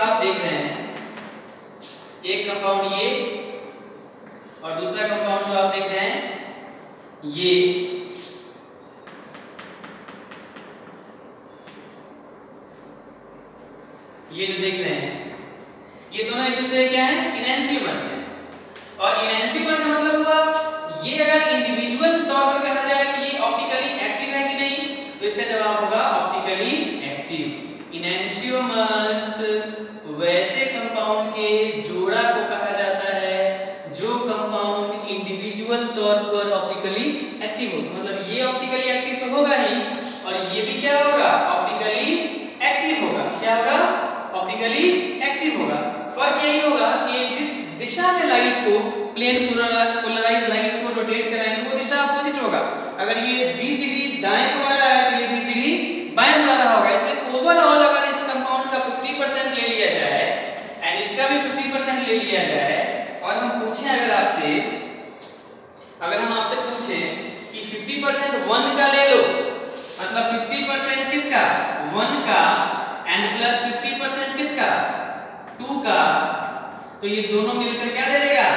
आप देख रहे हैं, एक कंपाउंड ये और दूसरा कंपाउंड जो आप देख रहे हैं ये जो देख रहे हैं, ये दोनों एक दूसरे क्या है, इनैंशियोमर्स हैं। और इनैंशियोमर का मतलब हुआ ये अगर इंडिविजुअल तौर पर कहा जाए कि ये ऑप्टिकली एक्टिव है कि नहीं, तो इसका जवाब होगा ऑप्टिकली एक्टिव। इनैंशियोमर्स वैसे कंपाउंड के जोड़ा को कहा जाता है जो कंपाउंड इंडिविजुअल तौर पर ऑप्टिकली एक्टिव हो। मतलब ये ऑप्टिकली एक्टिव तो होगा ही, और ये भी क्या होगा, ऑप्टिकली एक्टिव होगा। क्या होगा, ऑप्टिकली एक्टिव होगा। फर्क यही होगा कि जिस दिशा में लाइट को, प्लेन पोलराइज लाइट को रोटेट कराएंगे वो दिशा अपोजिट होगा। अगर ये 20 डिग्री दाएं मुड़ा रहा है तो ये 20 डिग्री बाएं मुड़ा रहा होगा। इसलिए ओवरऑल अगर इस कंपाउंड का 50% ले लिया जाए एंड इसका भी 50% ले लिया जाए, और हम पूछें अगर हम आपसे पूछें कि 50% 1 का ले लो, मतलब 50% किसका, 1 का, एंड प्लस 50% किसका, 2 का, तो ये दोनों मिलकर क्या दे देगा,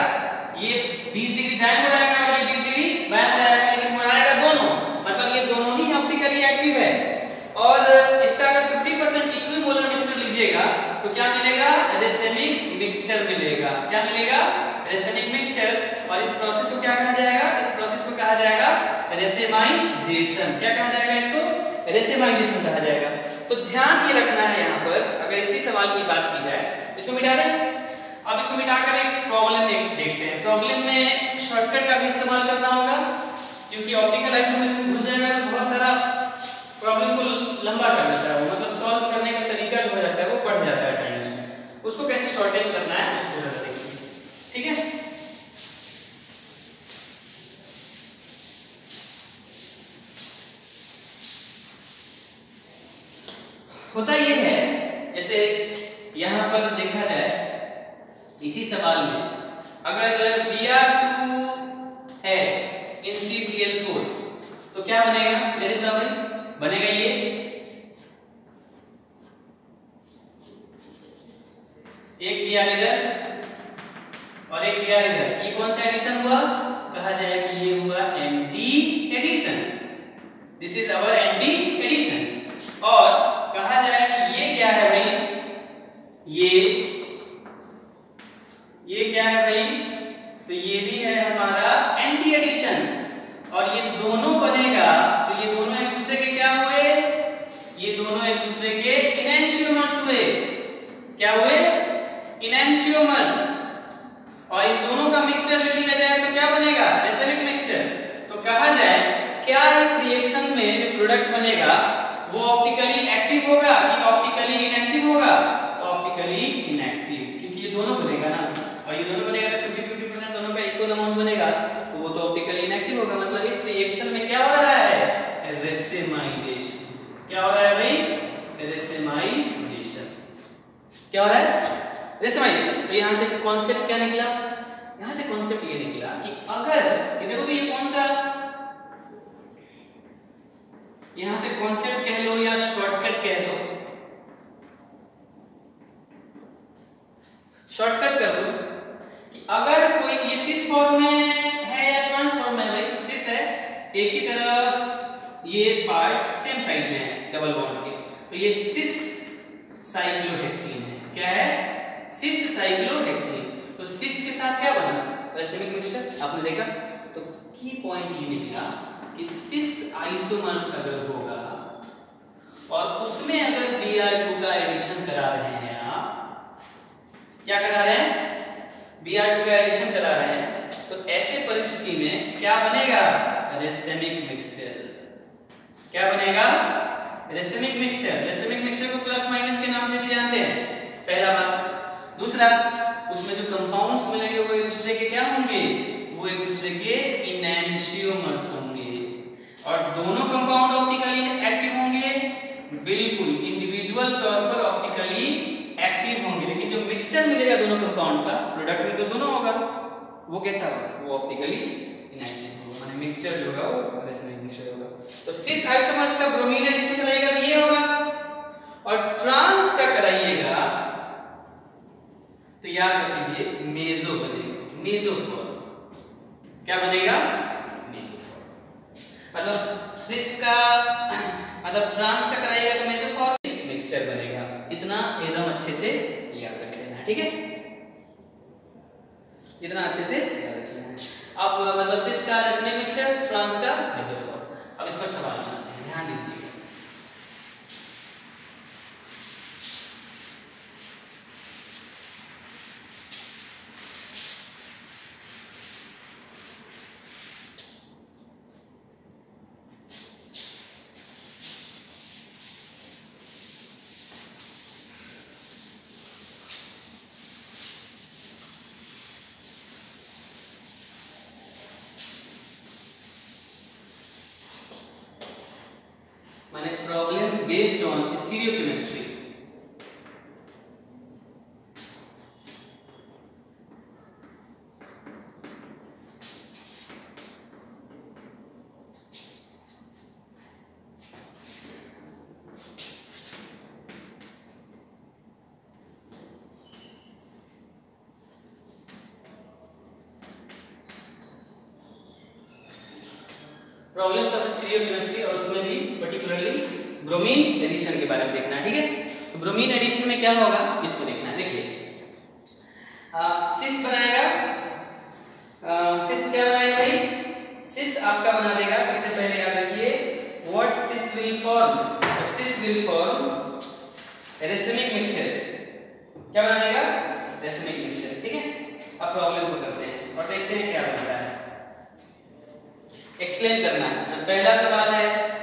ये 20 डिग्री दाएं मुड़ाएगा और ये 20 डिग्री बाएं मुड़ाएगा, लेकिन मुड़ाएगा दोनों, मतलब ये दोनों ही ऑप्टिकली एक्टिव है। और इसका अगर 50% इक्विमोलर मिक्सचर लीजिएगा तो क्या मिलेगा, रेसेमिक मिक्सचर मिलेगा। क्या मिलेगा, रेसेमिक मिक्सचर। और इस प्रोसेस को क्या कहा जाएगा, इस प्रोसेस को कहा जाएगा रेसेमाइजेशन। क्या कहा जाएगा, इसको रेसेमाइजेशन कहा जाएगा। तो ध्यान ये रखना है यहाँ पर, अगर इसी सवाल की बात की जाए, इसको मिटा दें। अब इसको मिटाकर एक प्रॉब्लम देखते हैं। प्रॉब्लम में शॉर्टकट का भी इस्तेमाल करना होगा, क्योंकि ऑप्टिकल आइसोमेरिज्म घुस जाएगा तो बहुत सारा प्रॉब्लम को लंबा कर देता है, मतलब सॉल्व करने का तरीका जो हो जाता है वो बढ़ जाता है टाइम में। उसको कैसे शॉर्टेज करना है उसको जरा देखिए, ठीक है। होता ये है, जैसे यहां पर देखा जाए इसी सवाल में, अगर Br2 है इन CCl4 तो क्या बनेगा, जल्दी बताओ भाई, बनेगा ये एक Br इधर और एक Br इधर, ये कौन सा एडिशन हुआ, कहा जाए कि ये हुआ anti addition. This is our anti addition. और कहा जाए कि ये क्या है भाई, ये क्या है भाई, तो ये भी है हमारा एंटी एडिशन। और ये दोनों बनेगा तो ये दोनों एक दूसरे के क्या हुए, ये दोनों एक दूसरे के इनैंशियोमर्स हुए। क्या हुए, इनैंशियोमर्स। और इन दोनों का मिक्सचर ले लिया जाए तो क्या बनेगा, रेसेमिक मिक्सचर। तो कहा जाए क्या इस रिएक्शन में जो प्रोडक्ट बनेगा वो ऑप्टिकली एक्टिव होगा कि ऑप्टिकली इनएक्टिव होगा, तो ऑप्टिकली इनएक्टिव, क्योंकि ये दोनों बनेगा ना, और ये दोनों बनेगा तो 50-50% दोनों का इक्वल अमाउंट बनेगा, तो वो तो ऑप्टिकली इनएक्टिव होगा। मतलब इस रिएक्शन में क्या हो रहा है, रेसेमाइजेशन। क्या हो रहा है भाई, रेसेमाइजेशन। क्या हो रहा है, रेसेमाइजेशन। तो यहां से कॉन्सेप्ट क्या निकला, यहां से कॉन्सेप्ट ये निकला कि अगर ये देखो तो ये कौन सा, यहां से कॉन्सेप्ट कह लो या शॉर्टकट कह दो, शॉर्टकट कर दो कि अगर कोई ये सिस फॉर्म में है या ट्रांस फॉर्म में है, भाई सिस है, एक ही तरफ ये पार्ट सेम साइड में है डबल बॉन्ड के, तो ये सिस साइक्लोहेक्सीन है। क्या है, सिस साइक्लोहेक्सीन। तो सिस के साथ क्या बना, रेसिमिक मिक्सचर, आपने देखा। तो की पॉइंट ये निकला कि सिस आइसोमर्स अगर होगा और उसमें अगर Br2 का एडिशन करा रहे हैं आप, क्या करा रहे हैं, Br2 का एडिशन करा रहे हैं, तो ऐसे परिस्थिति में क्या बनेगा, रेसिमिक मिक्सचर। क्या बनेगा, रेसिमिक मिक्सचर। रेसिमिक मिक्सचर को प्लस माइनस के नाम से भी जानते हैं, पहला बात। दूसरा, उसमें जो कंपाउंड्स मिलेंगे वो एक दूसरे के क्या होंगे, वो एक दूसरे के इनैंशियोमर्स होंगे, और दोनों कंपाउंड ऑप्टिकली एक्टिव होंगे, बिल्कुल इंडिविजुअल तौर पर ऑप्टिकली एक्टिव होंगे, लेकिन जो मिक्सचर मिलेगा दोनों कंपाउंड का, प्रोडक्ट में तो दोनों होगा, वो कैसा होगा, वो ऑप्टिकली इनएक्टिव होगा, माने मिक्सचर जो होगा वो रेसिमिक मिक्सचर होगा। तो सिस आइसोमर्स का ब्रोमीन एडिशन कराइएगा तो ये होगा, और ट्रांस का कराइएगा तो याद रख लीजिए मेसो बनेगा, मेसोफॉर। क्या बनेगा, मेसोफॉर। मतलब सिस का मतलब ट्रांस का कराइएगा तो मेसोफॉर मिक्सचर बनेगा। इतना एकदम अच्छे से याद रख लेना, ठीक है, इतना अच्छे से याद रख लेना। अब मतलब सिस का रेसिमिक मिक्सचर, ट्रांस का मेसोफॉर। अब इस पर सवाल बनाते हैं, ध्यान दीजिए। माने problem based on stereochemistry. Problems of stereochemistry, और उसमें भी पर्टिकुलरली ब्रोमीन एडिशन के बारे में देखना है, ठीक है। तो ब्रोमीन एडिशन में क्या होगा इसको देखना है। देखिए सिस बनाएगा, सिस क्या बनाएगा भाई, सिस आपका बना देगा। सबसे पहले याद रखिए what cis will form, cis will form racemic mixture. क्या बना देगा, रेसिमिक मिक्सचर, ठीक है। अब प्रॉब्लम को करते हैं और देखते हैं क्या बनता है, एक्सप्लेन करना है। पहला सवाल है,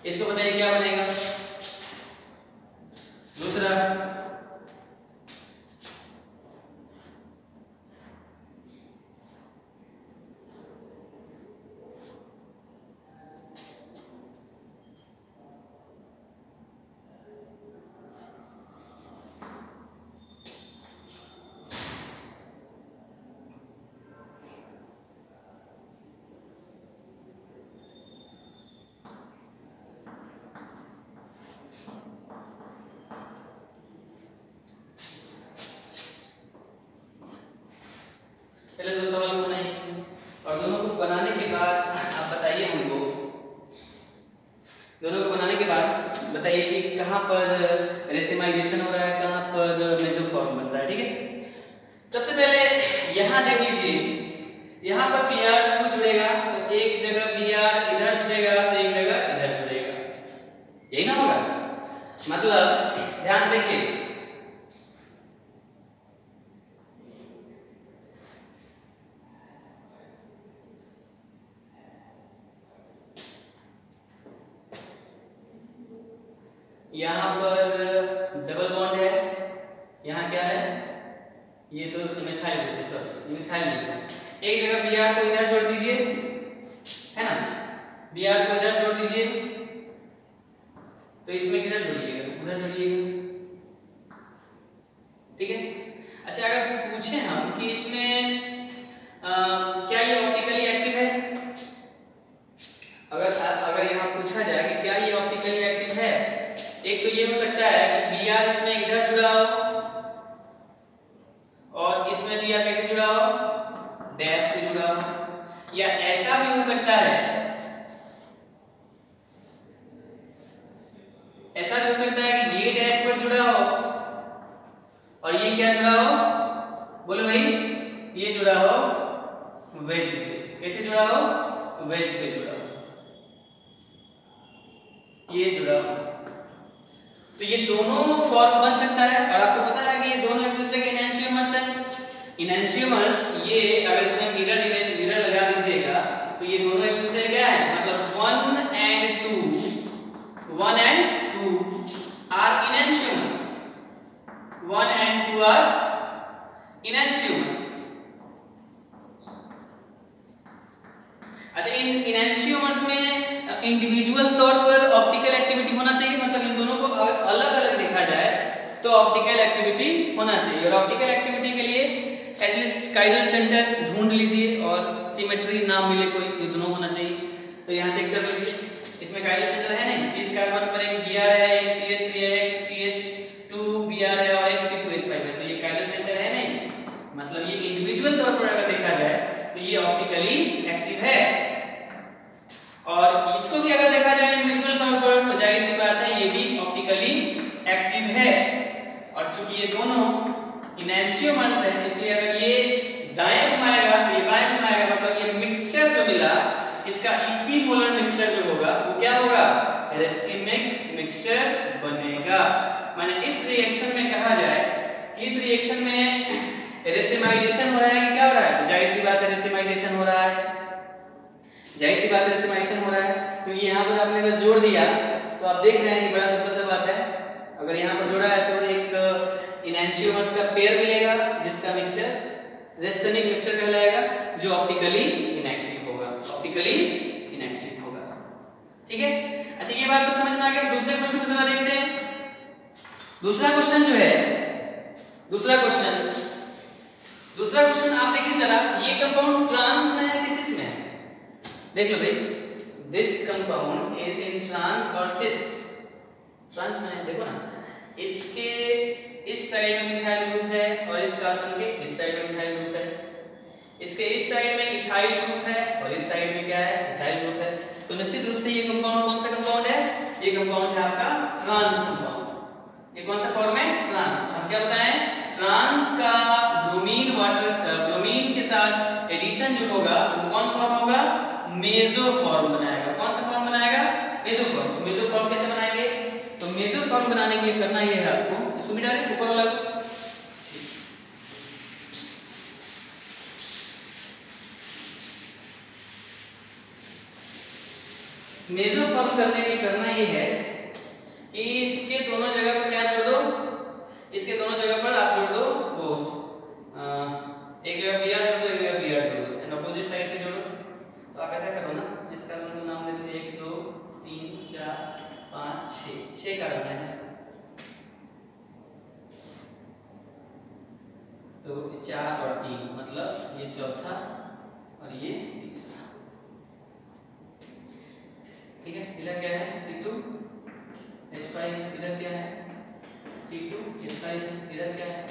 इसको बताइए क्या बनेगा। दूसरा, पहले दो सवाल को बनाइए और दोनों को बनाने के बाद आप बताइए हमको, दोनों को बनाने के बाद बताइए कि कहाँ पर रेसिमाइजेशन हो रहा है, कहाँ पर मेसोफॉर्म बन रहा है, ठीक है। सबसे पहले यहाँ देख लीजिए, यहाँ पर Br2 जुड़ेगा तो एक जगह Br इधर जुड़ेगा तो एक जगह इधर जुड़ेगा, यही ना होगा। मतलब ध्यान से देखिए, यहाँ पर डबल बॉन्ड है, यहाँ क्या है, ये तो मिथाइल है, सॉरी ये मिथाइल है। एक जगह Br को इधर जोड़ दीजिए, है ना, Br को इधर जोड़ दीजिए, तो इसमें किधर जोड़िएगा, उधर जोड़िएगा, ठीक है। अच्छा, अगर पूछे हम कि इसमें क्या ये ऑप्टिकली एक्टिव है, अगर यहाँ पूछा जाए कि क्या ये ऑप्टिकली एक्टिव है, एक तो ये हो सकता है कि Br इसमें इधर जुड़ा हो और इसमें Br कैसे जुड़ा हो, डैश पे जुड़ा हो, या ऐसा भी हो ऐसा भी हो सकता है कि ये डैश पर जुड़ा हो और ये क्या जुड़ा हो, बोलो भाई, ये जुड़ा हो वेज पे। कैसे जुड़ा हो, वेज पे जुड़ा हो, ये जुड़ा हो। तो ये दोनों फॉर्म बन सकता है। और आपको पता है कि ये दोनों एक दूसरे के इनैंशियोमर्स हैं। इनैंशियोमर्स, ये अगर इसमें मिरर इमेज मिरर लगा दीजिएगा तो ये दोनों एक दूसरे क्या है, मतलब 1 and 2 आर इनैंशियोमर्स, 1 and 2 आर इनैंशियोमर्स। अच्छा, इन इनैंशियोमर्स में इंडिविजुअल तौर पर ऑप्टिकल एक्टिविटी होना चाहिए, मतलब इन दोनों को अलग अलग देखा जाए तो ऑप्टिकल एक्टिविटी होना चाहिए। और ऑप्टिकल एक्टिविटी के लिए एटलीस्ट काइरल सेंटर ढूंढ लीजिए और सिमेट्री ना मिले कोई, ये दोनों होना चाहिए। तो यहाँ चेक कर लीजिए, इसमें काइरल सेंटर है नहीं, इस कार्बन पर एक Br है, एक CH3 है, एक CH2Br है और एक C2H5 है, तो ये काइरल सेंटर है नहीं, मतलब ये इंडिविजुअल तौर पर अगर देखा जाए तो ये ऑप्टिकली एक्टिव है। और इसको भी अगर देखा जाए इंडिविजुअल तौर पर तो जाहिर सी बात है ये भी ऑप्टिकली एक्टिव है। और चूंकि ये दोनों इनैंशियोमर्स है, इसलिए अगर ये दाएं घुमाएगा तो ये बाएं घुमाएगा, मतलब ये मिक्सचर जो मिला इसका इक्विपोलर मिक्सचर जो होगा वो क्या होगा, रेसिमिक मिक्सचर बनेगा। माने इस रिएक्शन में कहा जाए, इस रिएक्शन में रेसिमाइजेशन हो रहा है कि क्या हो रहा है, जाहिर सी बात है रेसिमाइजेशन हो रहा है, जाहिर सी बात है रेसिमाइजेशन हो रहा है, क्योंकि यहाँ पर आपने अगर जोड़ दिया तो आप देख रहे हैं कि बड़ा सिंपल सा बात है, अगर यहाँ पर जोड़ा है तो एक इनैंशियोमर्स का पेयर मिलेगा जिसका मिक्सचर रेसिमिक मिक्सचर कहलाएगा, जो ऑप्टिकली इनएक्टिव होगा, ऑप्टिकली इनएक्टिव होगा। ठीक है, अच्छा ये बात तो समझ में आ गई। दूसरे क्वेश्चन को जरा देखते हैं। दूसरा क्वेश्चन जो है, दूसरा क्वेश्चन आप देखिए जरा, ये कंपाउंड ट्रांस में है कि सिस में है, देख लो भाई, this compound is in trans और सिस, ट्रांस में है, देखो ना, इसके इस साइड में मिथाइल ग्रुप है और इस कार्बन के इस साइड में मिथाइल ग्रुप है, इसके इस साइड में इथाइल ग्रुप है और इस साइड में क्या है, इथाइल ग्रुप है। तो निश्चित रूप से ये कंपाउंड कौन सा कंपाउंड है, ये कंपाउंड है आपका ट्रांस कंपाउंड। ये कौन सा फॉर्म है, ट्रांस। हम क्या बताएं, ट्रांस का ब्रोमीन के साथ एडिशन जो होगा वो कौन फॉर्म होगा, मेसो फॉर्म बनाएगा। कौन सा फॉर्म बनाएगा, मेसो फॉर्म। मेसो फॉर्म कैसे बनाएंगे, तो मेसो फॉर्म बनाने के लिए करना ये है आपको, इसको भी डायरेक्ट ऊपर वाला मेसो फॉर्म करने के लिए करना ये है कि इसके दोनों जगह पर क्या जोड़ दो, इसके दोनों जगह पर आप जोड़ दो वो एक जगह Br जोड़ दो, एक जगह Br जोड़ दो, एंड अपोजिट साइड से जोड़ो। तो आप ऐसा करो ना, इस कार्बन का नाम ले लो 1 2 3 4 5 6 कार्बन है, तो 4 और 3 मतलब ये चौथा और ये तीसरा। ठीक है, इधर क्या है C2H5, इधर क्या है C2H5 है, इधर क्या है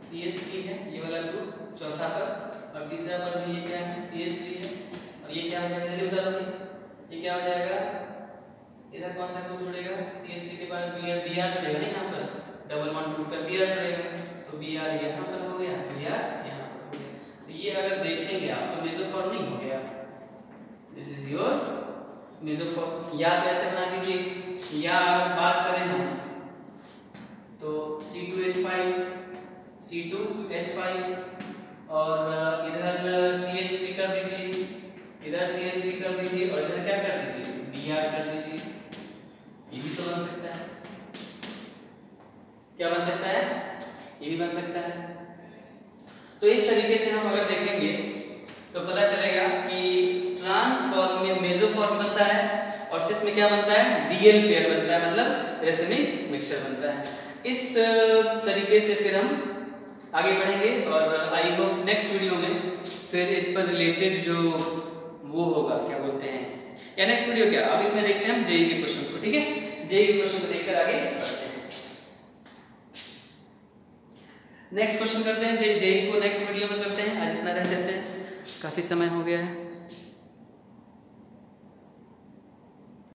CH3 है, ये वाला ग्रुप चौथा पर, और तीसरा पर भी ये क्या है CH3 है, और ये क्या हो जाएगा, जल्दी बता दो, ये क्या हो जाएगा, इधर कौन सा ग्रुप जुड़ेगा, CH3 के बाद Br जुड़ेगा ना, यहाँ पर डबल बॉन्ड ग्रुप का Br जुड़ेगा, तो Br यहाँ पर हो गया, Br यहाँ पर हो गया। तो ये अगर देखेंगे आप तो मेसो फॉर्म नहीं हो गया, this is your meso form. या तो ऐसे बना दीजिए, या अगर बात करें हम तो C2H5 और इधर CH3 कर दीजिए, इधर CH3 कर दीजिए और इधर क्या कर दीजिए, Br कर दीजिए। ये भी तो बन सकता है, क्या बन सकता है, ये भी बन सकता है। तो इस तरीके से हम अगर देखेंगे तो पता चलेगा कि ट्रांस फॉर्म में मेसो फॉर्म बनता है और सिस में क्या बनता है, डीएल पेयर बनता है, मतलब रेसिमिक मिक्सचर बनता है। इस तरीके से फिर हम आगे बढ़ेंगे और आई होप नेक्स्ट वीडियो में फिर इस पर रिलेटेड जो वो होगा, क्या बोलते हैं, या नेक्स्ट वीडियो क्या, अब इसमें देखते हैं हम जेई के क्वेश्चंस को। ठीक है, जेई के क्वेश्चन को देखकर आगे बढ़ते हैं। नेक्स्ट क्वेश्चन करते हैं, जेई को नेक्स्ट वीडियो में करते हैं, आज इतना रह देते हैं, काफी समय हो गया है।